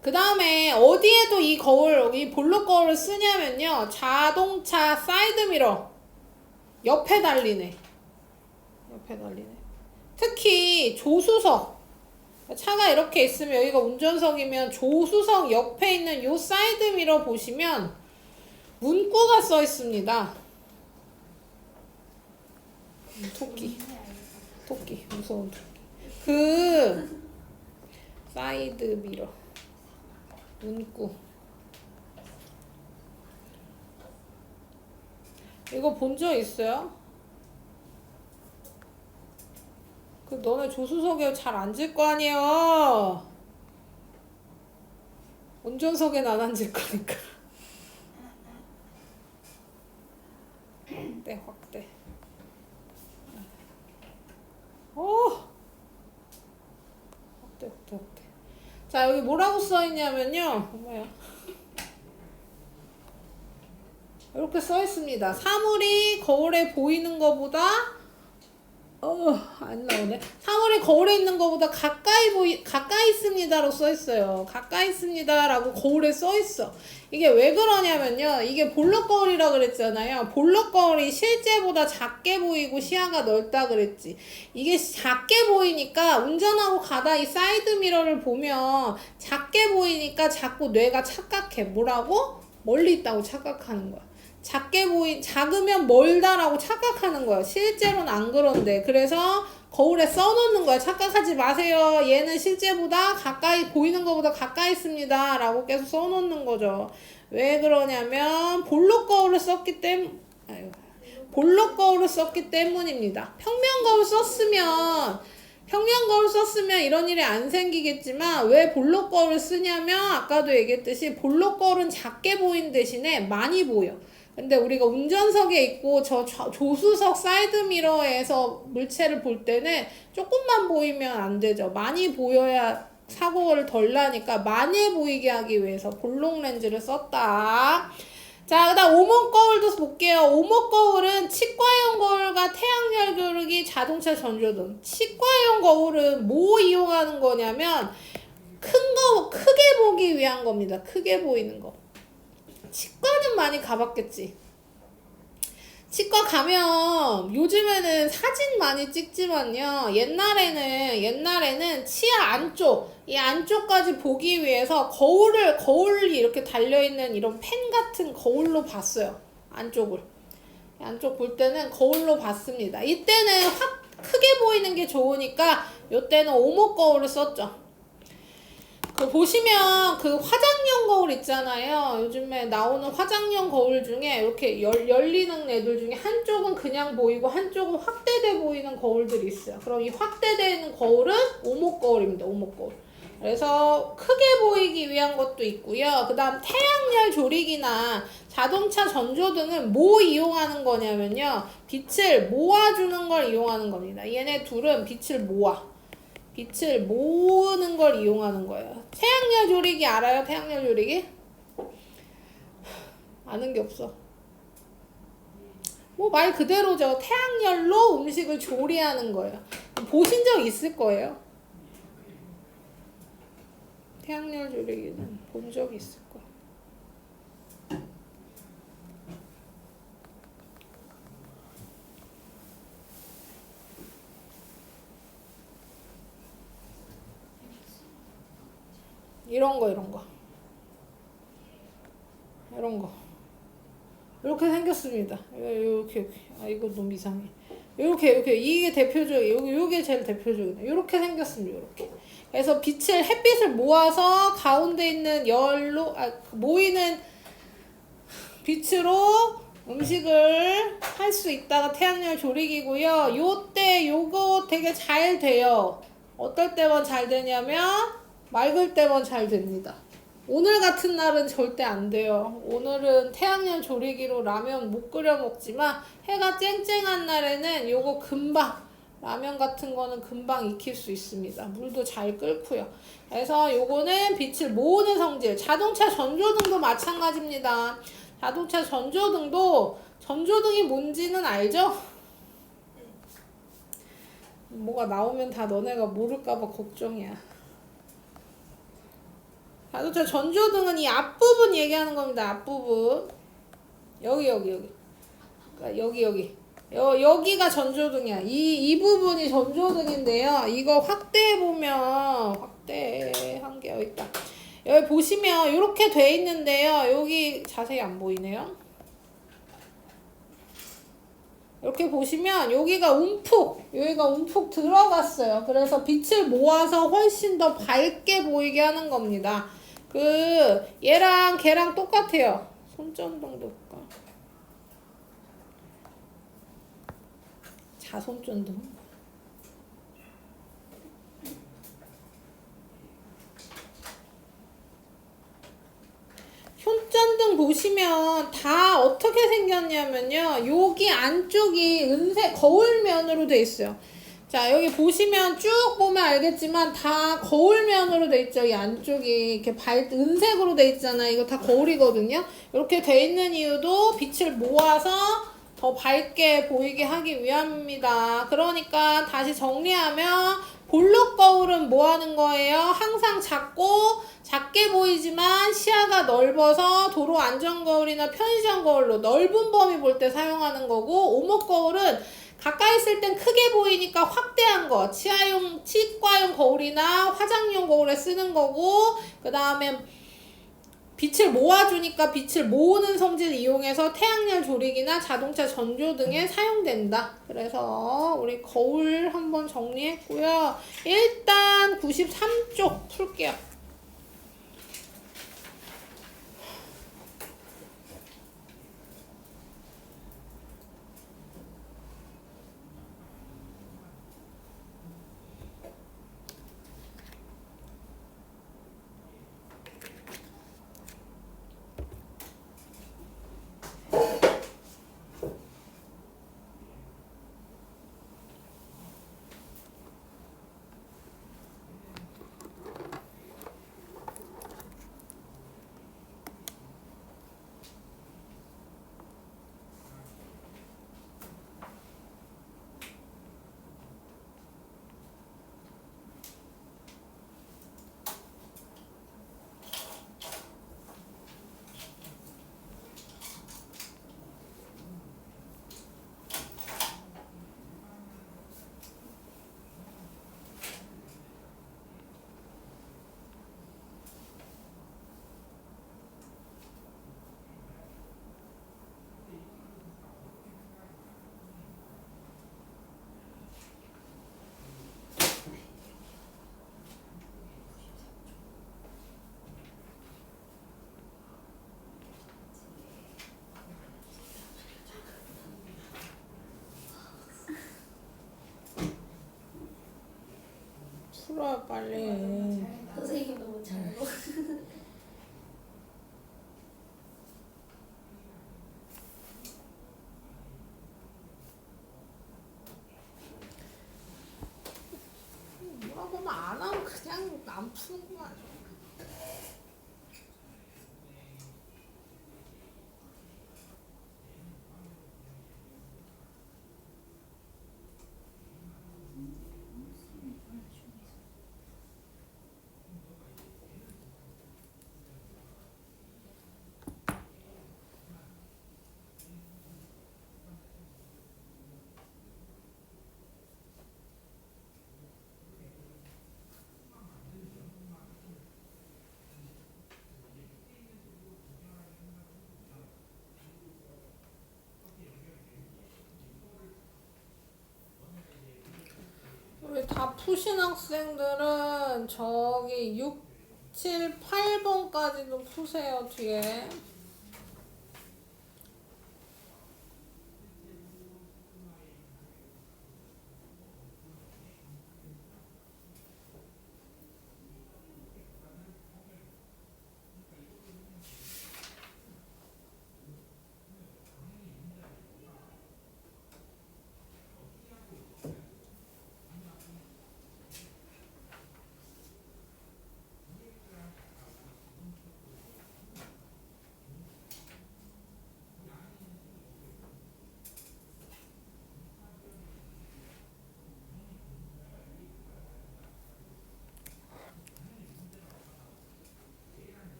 그 다음에 어디에도 이 거울, 이 볼록 거울을 쓰냐면요. 자동차 사이드미러 옆에 달리네. 옆에 달리네. 특히 조수석. 차가 이렇게 있으면 여기가 운전석이면 조수석 옆에 있는 요 사이드미러 보시면 문구가 써 있습니다. 토끼. 토끼. 무서운 토끼. 그 사이드미러. 문구. 이거 본 적 있어요? 그 너네 조수석에 잘 앉을 거 아니에요. 운전석엔 안 앉을 거니까. 확대 확대. 오! 확대 확대 확대. 자, 여기 뭐라고 써있냐면요. 뭐야? 이렇게 써있습니다. 사물이 거울에 보이는 것보다 안 나오네. 사물이 거울에 있는 것보다 가까이 있습니다로 써있어요. 가까이 있습니다라고 거울에 써있어. 이게 왜 그러냐면요. 이게 볼록 거울이라 그랬잖아요. 볼록 거울이 실제보다 작게 보이고 시야가 넓다 그랬지. 이게 작게 보이니까 운전하고 가다 이 사이드 미러를 보면 작게 보이니까 자꾸 뇌가 착각해. 뭐라고? 멀리 있다고 착각하는 거야. 작으면 멀다라고 착각하는 거예요. 실제로는 안 그런데. 그래서 거울에 써놓는 거야. 착각하지 마세요. 얘는 실제보다 가까이, 보이는 것보다 가까이 있습니다. 라고 계속 써놓는 거죠. 왜 그러냐면, 볼록 거울을 썼기 때문입니다. 평면 거울 썼으면 이런 일이 안 생기겠지만, 왜 볼록 거울을 쓰냐면, 아까도 얘기했듯이, 볼록 거울은 작게 보이는 대신에 많이 보여. 근데 우리가 운전석에 있고 저 조수석 사이드미러에서 물체를 볼 때는 조금만 보이면 안 되죠. 많이 보여야 사고를 덜 나니까 많이 보이게 하기 위해서 볼록 렌즈를 썼다. 자, 그 다음 오목 거울도 볼게요. 오목 거울은 치과용 거울과 태양열 조르기, 자동차 전조등. 치과용 거울은 뭐 이용하는 거냐면 크게 보기 위한 겁니다. 크게 보이는 거. 치과는 많이 가봤겠지. 치과 가면 요즘에는 사진 많이 찍지만요. 옛날에는 치아 안쪽, 이 안쪽까지 보기 위해서 거울이 이렇게 달려있는 이런 펜 같은 거울로 봤어요. 안쪽을. 안쪽 볼 때는 거울로 봤습니다. 이때는 확 크게 보이는 게 좋으니까 이때는 오목 거울을 썼죠. 보시면 그 화장용 거울 있잖아요. 요즘에 나오는 화장용 거울 중에 이렇게 열리는 애들 중에 한쪽은 그냥 보이고 한쪽은 확대돼 보이는 거울들이 있어요. 그럼 이 확대되는 거울은 오목 거울입니다. 오목 거울. 그래서 크게 보이기 위한 것도 있고요. 그 다음 태양열 조리기나 자동차 전조등은 뭐 이용하는 거냐면요. 빛을 모아주는 걸 이용하는 겁니다. 얘네 둘은 빛을 모으는 걸 이용하는 거예요. 태양열 조리기 알아요? 태양열 조리기? 아는 게 없어. 뭐 말 그대로죠. 태양열로 음식을 조리하는 거예요. 보신 적 있을 거예요. 태양열 조리기는 본 적이 있을 거예요. 이런 거. 이렇게 생겼습니다. 이렇게. 아, 이거 너무 이상해. 이렇게. 이게 대표적이에요. 요게 제일 대표적이네. 이렇게 생겼습니다. 이렇게. 그래서 햇빛을 모아서 가운데 있는 모이는 빛으로 음식을 할 수 있다가 태양열 조리기고요. 요거 되게 잘 돼요. 어떨 때만 잘 되냐면, 맑을 때만 잘 됩니다. 오늘 같은 날은 절대 안 돼요. 오늘은 태양열 조리기로 라면 못 끓여 먹지만 해가 쨍쨍한 날에는 요거 라면 같은 거는 금방 익힐 수 있습니다. 물도 잘 끓고요. 그래서 요거는 빛을 모으는 성질. 자동차 전조등도 마찬가지입니다. 자동차 전조등도 전조등이 뭔지는 알죠? 뭐가 나오면 다 너네가 모를까봐 걱정이야. 자동차 전조등은 이 앞부분 얘기하는 겁니다. 앞부분. 여기. 그러니까 여기. 여기가 전조등이야. 이 부분이 전조등인데요. 이거 확대해보면, 확대한 게 여기 있다. 여기 보시면 이렇게 돼 있는데요. 여기 자세히 안 보이네요. 이렇게 보시면 여기가 움푹 들어갔어요. 그래서 빛을 모아서 훨씬 더 밝게 보이게 하는 겁니다. 얘랑 걔랑 똑같아요. 손전등도 볼까? 자손전등. 손전등 보시면 다 어떻게 생겼냐면요. 여기 안쪽이 은색 거울면으로 돼 있어요. 자, 여기 보시면 쭉 보면 알겠지만 다 거울면으로 돼 있죠. 이 안쪽이 이렇게 은색으로 돼 있잖아요. 이거 다 거울이거든요. 이렇게 돼 있는 이유도 빛을 모아서 더 밝게 보이게 하기 위함입니다. 그러니까 다시 정리하면 볼록 거울은 뭐 하는 거예요? 항상 작게 보이지만 시야가 넓어서 도로 안전 거울이나 편의점 거울로 넓은 범위 볼 때 사용하는 거고, 오목 거울은 가까이 있을 땐 크게 보이니까 확대한 거, 치과용 거울이나 화장용 거울에 쓰는 거고, 그 다음에 빛을 모아주니까 빛을 모으는 성질을 이용해서 태양열 조리기나 자동차 전조등에 사용된다. 그래서 우리 거울 한번 정리했고요. 일단 93쪽 풀게요. 풀어요 빨리. 선생님 너무 잘 먹어. 뭐라고 하면 안 하면 그냥 안 푸는구만. 우리 다 푸신 학생들은 저기 6, 7, 8번까지도 푸세요, 뒤에.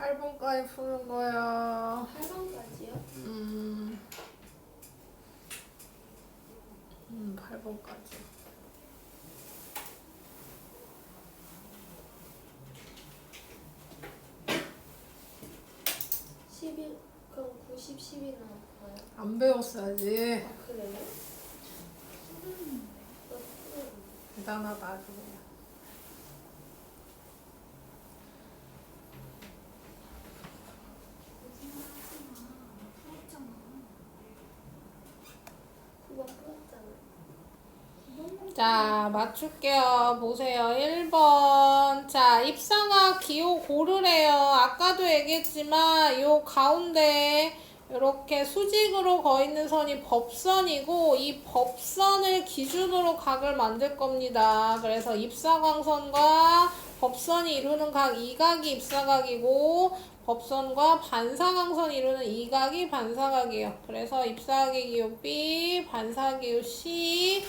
8번까지 푸는 거야. 8번까지요? 8번까지. 11, 그럼 90, 10이 나올까요? 안 배웠어야지. 아, 그래요? 대단하다 아주 그냥. 그거 풀었잖아. 자, 맞출게요. 보세요. 1번. 자, 입사각 기호 고르래요. 아까도 얘기했지만 요 가운데 이렇게 수직으로 거 있는 선이 법선이고 이 법선을 기준으로 각을 만들 겁니다. 그래서 입사광선과 법선이 이루는 각 이각이 입사각이고 법선과 반사광선이 이루는 이각이 반사각이에요. 그래서 입사각의 기호 B, 반사각의 기호 C,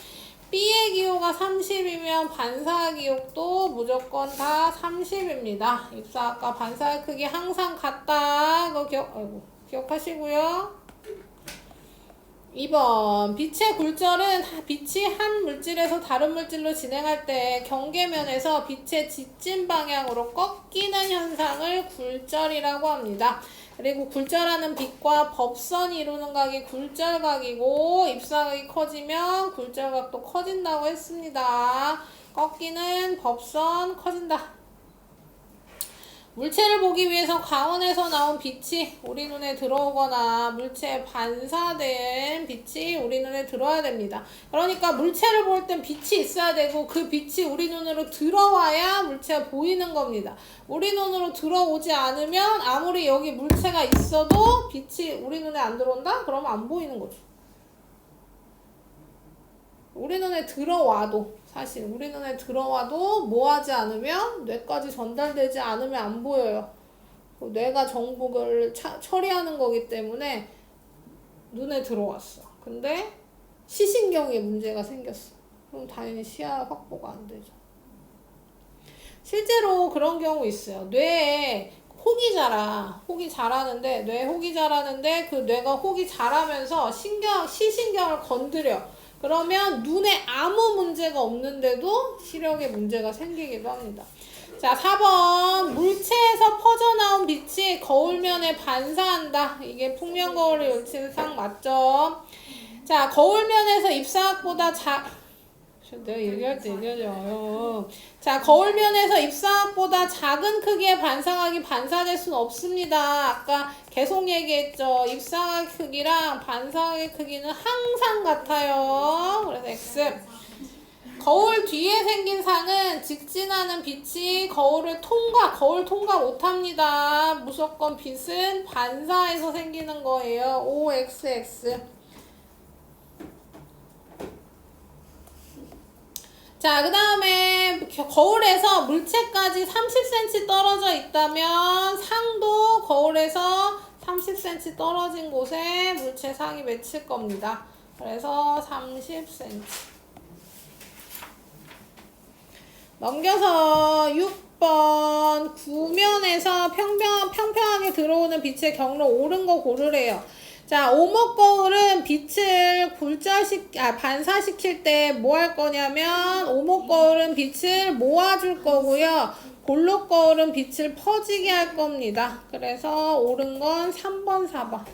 B의 기호가 30이면 반사각 기호도 무조건 다 30입니다. 입사각과 반사각 크기 항상 같다. 그거 기억하시고요. 2번. 빛의 굴절은 빛이 한 물질에서 다른 물질로 진행할 때 경계면에서 빛의 직진 방향으로 꺾이는 현상을 굴절이라고 합니다. 그리고 굴절하는 빛과 법선이 이루는 각이 굴절각이고 입사각이 커지면 굴절각도 커진다고 했습니다. 꺾이는 법선 커진다. 물체를 보기 위해서 광원에서 나온 빛이 우리 눈에 들어오거나 물체에 반사된 빛이 우리 눈에 들어와야 됩니다. 그러니까 물체를 볼 땐 빛이 있어야 되고 그 빛이 우리 눈으로 들어와야 물체가 보이는 겁니다. 우리 눈으로 들어오지 않으면 아무리 여기 물체가 있어도 빛이 우리 눈에 안 들어온다? 그러면 안 보이는 거죠. 우리 눈에 들어와도 사실 우리 눈에 들어와도 뭐 하지 않으면 뇌까지 전달되지 않으면 안 보여요. 뇌가 정보를 처리하는 거기 때문에 눈에 들어왔어. 근데 시신경에 문제가 생겼어. 그럼 당연히 시야 확보가 안 되죠. 실제로 그런 경우 있어요. 뇌에 혹이 자라는데 뇌에 혹이 자라는데 그 뇌가 혹이 자라면서 시신경을 건드려. 그러면 눈에 아무 문제가 없는데도 시력에 문제가 생기기도 합니다. 자, 4번. 물체에서 퍼져나온 빛이 거울면에 반사한다. 이게 풍면거울의 요칠상 맞죠? 자, 거울면에서 입사각보다 내가 얘기할 때 얘기하죠. 자, 거울면에서 입사각보다 작은 크기의 반사각이 반사될 수는 없습니다. 아까 계속 얘기했죠. 입사각 크기랑 반사각의 크기는 항상 같아요. 그래서 X. 거울 뒤에 생긴 상은 직진하는 빛이 거울 통과 못합니다. 무조건 빛은 반사에서 생기는 거예요. OXX. 자, 그 다음에 거울에서 물체까지 30cm 떨어져 있다면 상도 거울에서 30cm 떨어진 곳에 물체 상이 맺힐 겁니다. 그래서 30cm. 넘겨서 6번. 구면에서 평평하게 들어오는 빛의 경로 옳은 거 고르래요. 자, 오목거울은 빛을 반사시킬 때 뭐 할 거냐면 오목거울은 빛을 모아줄 거고요. 볼록거울은 빛을 퍼지게 할 겁니다. 그래서 옳은 건 3번, 4번.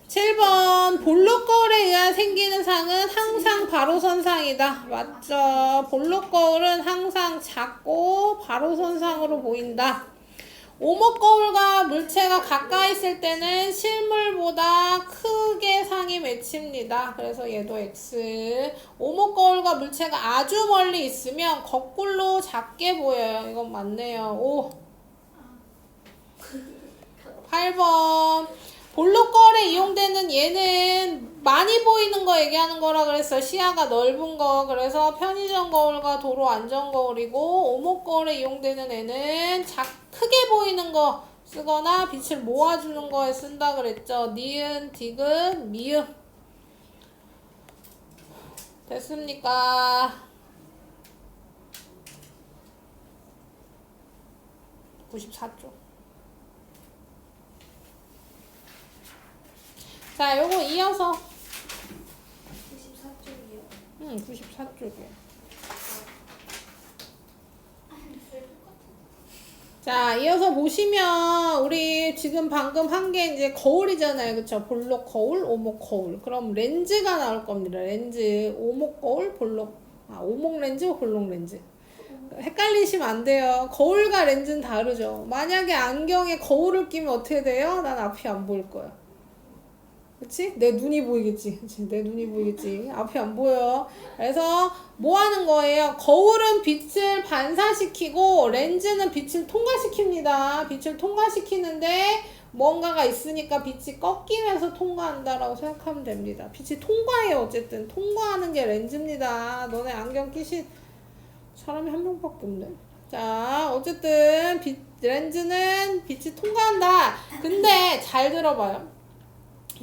7번. 볼록거울에 의한 생기는 상은 항상 바로선상이다. 맞죠? 볼록거울은 항상 작고 바로선상으로 보인다. 오목거울과 물체가 가까이 있을 때는 실물보다 크게 상이 맺힙니다. 그래서 얘도 X. 오목거울과 물체가 아주 멀리 있으면 거꾸로 작게 보여요. 이건 맞네요. 5. 8번. 볼록거울에 이용되는 얘는 많이 보이는 거 얘기하는 거라 그랬어. 시야가 넓은 거. 그래서 편의점 거울과 도로 안전 거울이고 오목거울에 이용되는 애는 크게 보이는 거 쓰거나 빛을 모아주는 거에 쓴다 그랬죠. 니은, 디귿, 미음. 됐습니까? 94쪽. 자, 요거 이어서 94쪽이요. 94쪽이에요. 자, 이어서 보시면 우리 지금 방금 한 게 이제 거울이잖아요. 그쵸? 볼록 거울, 오목 거울. 그럼 렌즈가 나올 겁니다. 렌즈, 오목 거울, 볼록. 오목 렌즈, 볼록 렌즈. 헷갈리시면 안 돼요. 거울과 렌즈는 다르죠. 만약에 안경에 거울을 끼면 어떻게 돼요? 난 앞이 안 보일 거야. 그치? 내 눈이 보이겠지. 그치? 내 눈이 보이겠지. 앞이 안 보여. 그래서 뭐 하는 거예요? 거울은 빛을 반사시키고 렌즈는 빛을 통과시킵니다. 빛을 통과시키는데 뭔가가 있으니까 빛이 꺾이면서 통과한다라고 생각하면 됩니다. 빛이 통과해요. 어쨌든 통과하는 게 렌즈입니다. 너네 안경 끼신 사람이 한 명밖에 없네. 자, 어쨌든 렌즈는 빛이 통과한다. 근데 잘 들어봐요.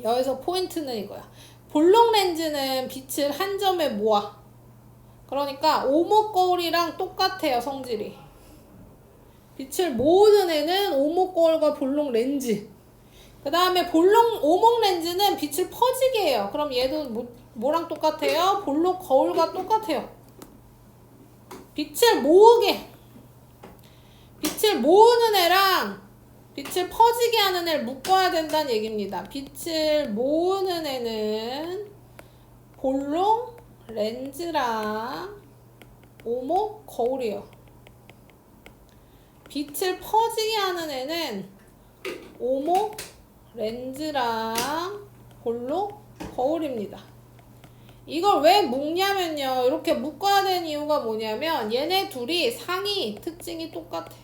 여기서 포인트는 이거야. 볼록 렌즈는 빛을 한 점에 모아. 그러니까 오목 거울이랑 똑같아요, 성질이. 빛을 모으는 애는 오목 거울과 볼록 렌즈. 그 다음에 오목 렌즈는 빛을 퍼지게 해요. 그럼 얘도 뭐랑 똑같아요? 볼록 거울과 똑같아요. 빛을 모으게. 빛을 모으는 애랑 빛을 퍼지게 하는 애를 묶어야 된다는 얘기입니다. 빛을 모으는 애는 볼록 렌즈랑 오목 거울이에요. 빛을 퍼지게 하는 애는 오목 렌즈랑 볼록 거울입니다. 이걸 왜 묶냐면요. 이렇게 묶어야 되는 이유가 뭐냐면 얘네 둘이 상이 특징이 똑같아요.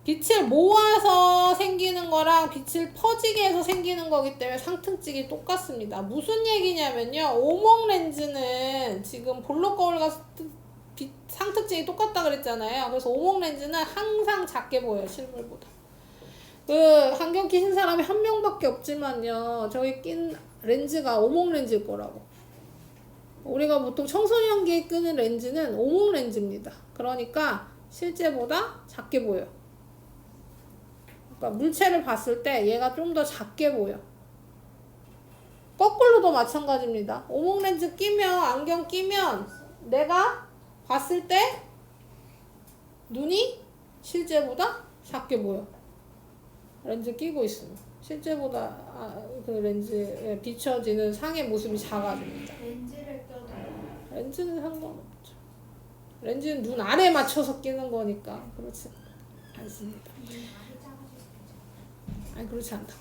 빛을 모아서 생기는 거랑 빛을 퍼지게 해서 생기는 거기 때문에 상특징이 똑같습니다. 무슨 얘기냐면요. 오목 렌즈는 지금 볼록 거울과 상특징이 똑같다 그랬잖아요. 그래서 오목 렌즈는 항상 작게 보여요. 실물보다. 안경 끼신 사람이 한 명밖에 없지만요. 저기 낀 렌즈가 오목 렌즈일 거라고. 우리가 보통 청소년기에 끄는 렌즈는 오목 렌즈입니다. 그러니까 실제보다 작게 보여요. 그러니까 물체를 봤을 때 얘가 좀 더 작게 보여. 거꾸로도 마찬가지입니다. 오목 렌즈 끼면, 안경 끼면 내가 봤을 때 눈이 실제보다 작게 보여. 렌즈 끼고 있으면 실제보다 그 렌즈에 비춰지는 상의 모습이 작아집니다. 렌즈를 껴도 렌즈는 상관없죠. 렌즈는 눈 아래 맞춰서 끼는 거니까 그렇지 않습니다. 아니 그렇지 않다.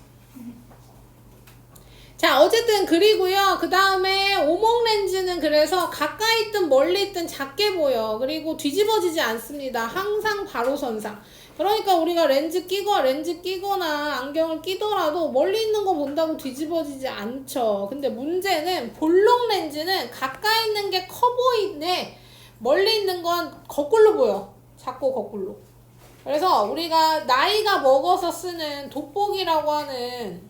자, 어쨌든 그리고요. 그 다음에 오목 렌즈는 그래서 가까이 있든 멀리 있든 작게 보여. 그리고 뒤집어지지 않습니다. 항상 바로선상. 그러니까 우리가 렌즈 끼거나 안경을 끼더라도 멀리 있는 거 본다고 뒤집어지지 않죠. 근데 문제는 볼록 렌즈는 가까이 있는 게 커 보이네. 멀리 있는 건 거꾸로 보여. 작고 거꾸로. 그래서 우리가 나이가 먹어서 쓰는 돋보기라고 하는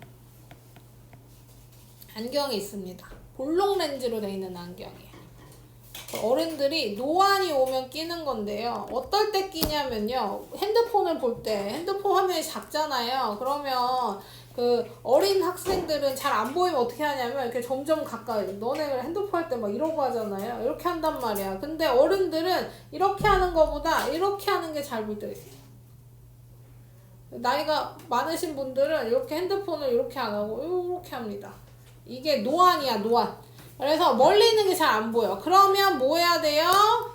안경이 있습니다. 볼록 렌즈로 되어 있는 안경이에요. 어른들이 노안이 오면 끼는 건데요. 어떨 때 끼냐면요. 핸드폰을 볼 때 핸드폰 화면이 작잖아요. 그러면 그 어린 학생들은 잘 안 보이면 어떻게 하냐면 이렇게 점점 가까이 너네 핸드폰 할 때 막 이러고 하잖아요. 이렇게 한단 말이야. 근데 어른들은 이렇게 하는 거보다 이렇게 하는 게 잘 볼 때가 있어요. 나이가 많으신 분들은 이렇게 핸드폰을 이렇게 안 하고 이렇게 합니다. 이게 노안이야, 노안. 그래서 멀리 있는 게 잘 안 보여. 그러면 뭐 해야 돼요?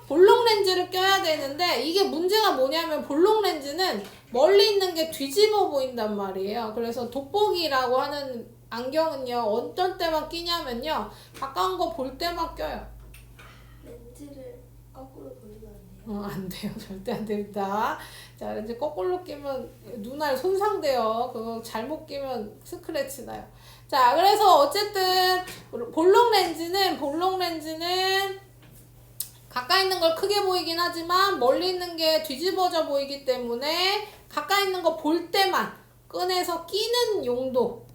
볼록 렌즈를 껴야 되는데 이게 문제가 뭐냐면 볼록 렌즈는 멀리 있는 게 뒤집어 보인단 말이에요. 그래서 돋보기라고 하는 안경은요. 어떤 때만 끼냐면요. 가까운 거 볼 때만 껴요. 렌즈를 거꾸로 돌리면 안 돼요? 안 돼요. 절대 안 됩니다. 자, 렌즈 거꾸로 끼면 눈알 손상돼요. 그거 잘못 끼면 스크래치 나요. 자, 그래서 어쨌든 볼록 렌즈는 가까이 있는 걸 크게 보이긴 하지만 멀리 있는 게 뒤집어져 보이기 때문에 가까이 있는 거 볼 때만 꺼내서 끼는 용도.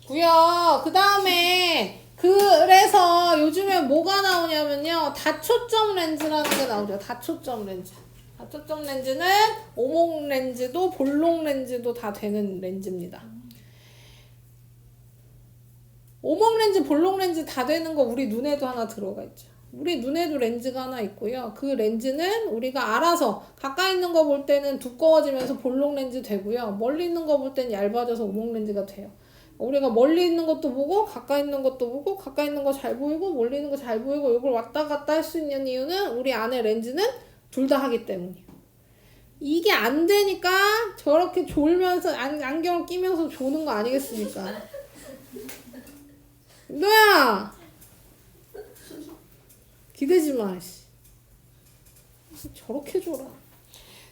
고요. 그 다음에 그래서 요즘에 뭐가 나오냐면요. 다초점 렌즈라는 게 나오죠. 다초점 렌즈. 다초점 렌즈는 오목 렌즈도 볼록 렌즈도 다 되는 렌즈입니다. 오목 렌즈, 볼록 렌즈 다 되는 거 우리 눈에도 하나 들어가 있죠. 우리 눈에도 렌즈가 하나 있고요. 그 렌즈는 우리가 알아서 가까이 있는 거 볼 때는 두꺼워지면서 볼록 렌즈 되고요. 멀리 있는 거 볼 때는 얇아져서 오목 렌즈가 돼요. 우리가 멀리 있는 것도 보고 가까이 있는 것도 보고 가까이 있는 거 잘 보이고 멀리 있는 거 잘 보이고 이걸 왔다 갔다 할 수 있는 이유는 우리 안에 렌즈는 둘 다 하기 때문이에요. 이게 안 되니까 저렇게 졸면서 안경을 끼면서 조는 거 아니겠습니까? 너야 기대지 마. 저렇게 졸아.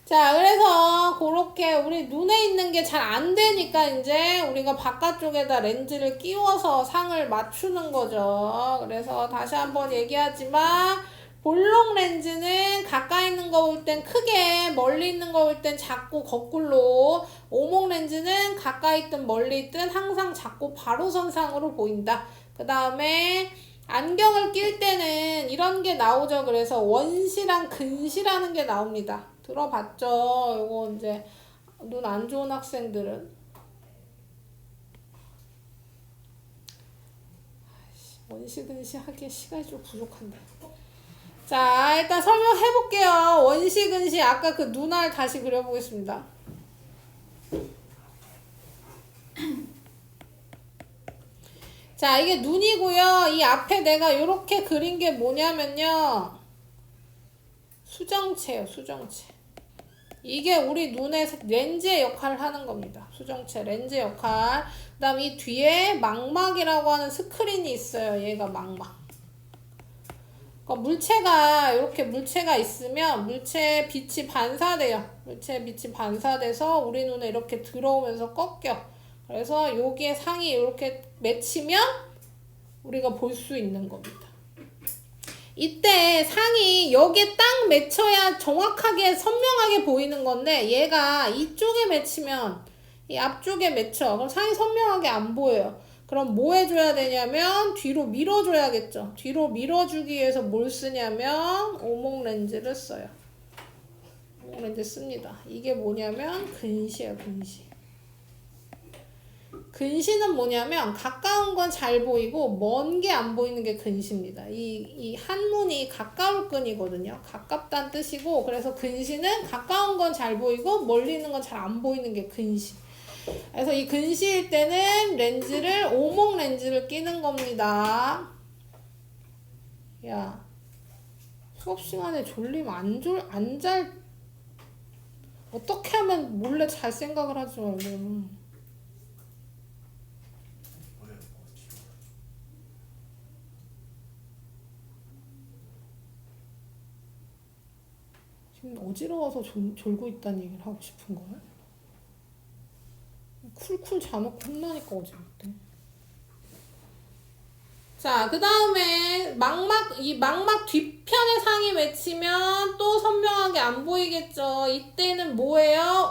자, 그래서 그렇게 우리 눈에 있는 게 잘 안 되니까 이제 우리가 바깥쪽에다 렌즈를 끼워서 상을 맞추는 거죠. 그래서 다시 한번 얘기하지만 볼록 렌즈는 가까이 있는 거 볼 땐 크게, 멀리 있는 거 볼 땐 작고 거꾸로, 오목 렌즈는 가까이 있든 멀리 있든 항상 작고 바로 선상으로 보인다. 그 다음에 안경을 낄 때는 이런 게 나오죠. 그래서 원시랑 근시라는 게 나옵니다. 들어봤죠? 요거 이제 눈 안 좋은 학생들은 원시 근시 하기에 시간이 좀 부족한데. 자, 일단 설명해 볼게요. 원시 근시 아까 그 눈알 다시 그려보겠습니다. 자, 이게 눈이고요. 이 앞에 내가 이렇게 그린 게 뭐냐면요. 수정체예요, 수정체. 이게 우리 눈의 렌즈의 역할을 하는 겁니다. 수정체, 렌즈 역할. 그 다음 이 뒤에 망막이라고 하는 스크린이 있어요. 얘가 망막. 그러니까 물체가, 이렇게 물체가 있으면 물체의 빛이 반사돼요. 물체의 빛이 반사돼서 우리 눈에 이렇게 들어오면서 꺾여. 그래서 여기에 상이 이렇게 맺히면 우리가 볼 수 있는 겁니다. 이때 상이 여기에 딱 맺혀야 정확하게 선명하게 보이는 건데 얘가 이쪽에 맺히면 이 앞쪽에 맺혀. 그럼 상이 선명하게 안 보여요. 그럼 뭐 해줘야 되냐면 뒤로 밀어줘야겠죠. 뒤로 밀어주기 위해서 뭘 쓰냐면 오목 렌즈를 써요. 오목 렌즈 씁니다. 이게 뭐냐면 근시예요, 근시. 근시는 뭐냐면 가까운 건 잘 보이고 먼 게 안 보이는 게 근시입니다. 이 한문이 가까울 끈이거든요. 가깝다는 뜻이고 그래서 근시는 가까운 건 잘 보이고 멀리 있는 건 잘 안 보이는 게 근시. 그래서 이 근시일 때는 렌즈를 오목 렌즈를 끼는 겁니다. 야, 수업 시간에 졸리면 안 잘 어떻게 하면 몰래 잘 생각을 하지 말고. 지금 어지러워서 졸고 있다는 얘기를 하고 싶은 거야? 쿨쿨 자놓고 혼나니까 어지럽대. 자, 그 다음에 이 망막 뒤편에 상이 맺히면 또 선명하게 안 보이겠죠. 이때는 뭐예요?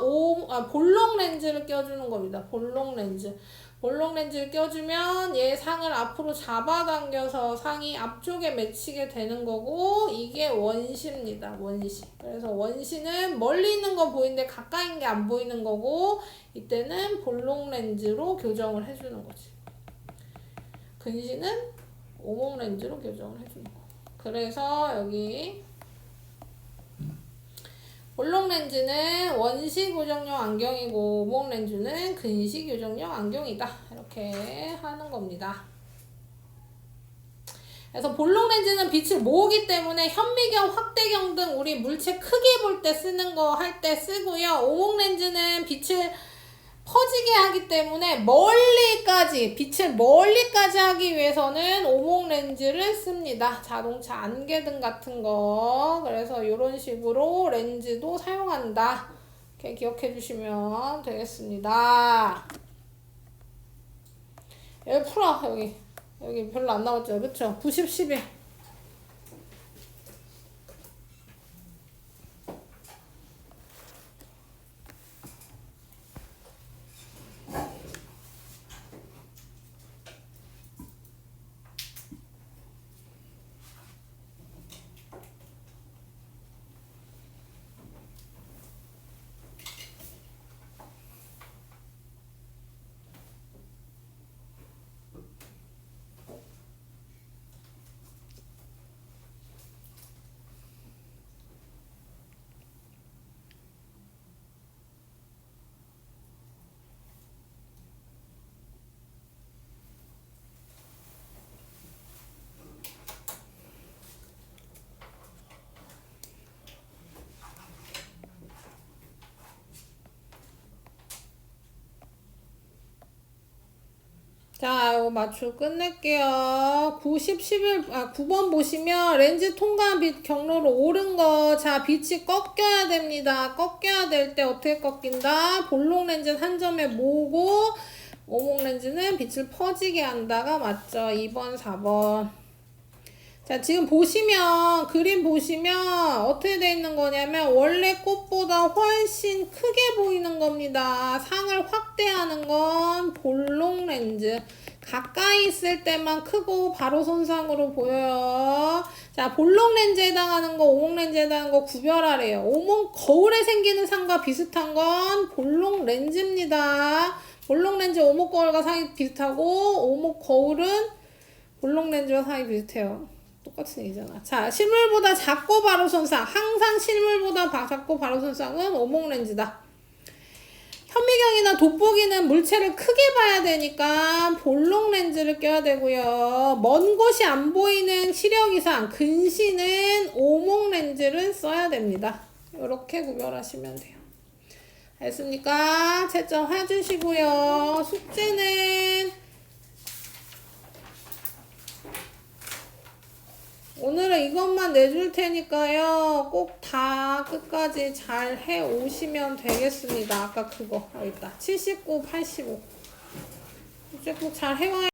볼록 렌즈를 껴주는 겁니다. 볼록 렌즈. 볼록 렌즈를 껴주면 얘 상을 앞으로 잡아당겨서 상이 앞쪽에 맺히게 되는 거고 이게 원시입니다. 원시. 그래서 원시는 멀리 있는 거 보이는데 가까이 있는 게 안 보이는 거고 이때는 볼록 렌즈로 교정을 해주는 거지. 근시는 오목 렌즈로 교정을 해주는 거. 그래서 여기 볼록 렌즈는 원시 교정용 안경이고 오목 렌즈는 근시 교정용 안경이다. 이렇게 하는 겁니다. 그래서 볼록 렌즈는 빛을 모으기 때문에 현미경, 확대경 등 우리 물체 크게 볼 때 쓰는 거 할 때 쓰고요. 오목 렌즈는 빛을 퍼지게 하기 때문에 빛을 멀리까지 하기 위해서는 오목 렌즈를 씁니다. 자동차 안개등 같은 거. 그래서 이런 식으로 렌즈도 사용한다. 이렇게 기억해 주시면 되겠습니다. 여기 풀어, 여기 별로 안 나왔죠? 그쵸? 90, 11. 자, 이거 맞추고 끝낼게요. 9번 보시면 렌즈 통과한 빛 경로로 옳은 거. 자, 빛이 꺾여야 됩니다. 꺾여야 될 때 어떻게 꺾인다? 볼록 렌즈는 한 점에 모으고 오목 렌즈는 빛을 퍼지게 한다가 맞죠? 2번, 4번. 자, 지금 보시면, 그림 보시면 어떻게 돼 있는 거냐면 원래 꽃보다 훨씬 크게 보이는 겁니다. 상을 확대하는 건 볼록 렌즈. 가까이 있을 때만 크고 바로 손상으로 보여요. 자, 볼록 렌즈에 해당하는 거, 오목 렌즈에 해당하는 거 구별하래요. 오목 거울에 생기는 상과 비슷한 건 볼록 렌즈입니다. 볼록 렌즈 오목 거울과 상이 비슷하고 오목 거울은 볼록 렌즈와 상이 비슷해요. 똑같은 얘기잖아. 자, 실물보다 작고 바로 손상. 항상 실물보다 작고 바로 손상은 오목 렌즈다. 현미경이나 돋보기는 물체를 크게 봐야 되니까 볼록 렌즈를 껴야 되고요. 먼 곳이 안 보이는 시력 이상, 근시는 오목 렌즈를 써야 됩니다. 이렇게 구별하시면 돼요. 알겠습니까? 채점 해주시고요. 숙제는 오늘은 이것만 내줄 테니까요. 꼭 다 끝까지 잘 해 오시면 되겠습니다. 아까 그거 여기 있다. 79, 85. 숙제 꼭 잘 해와요.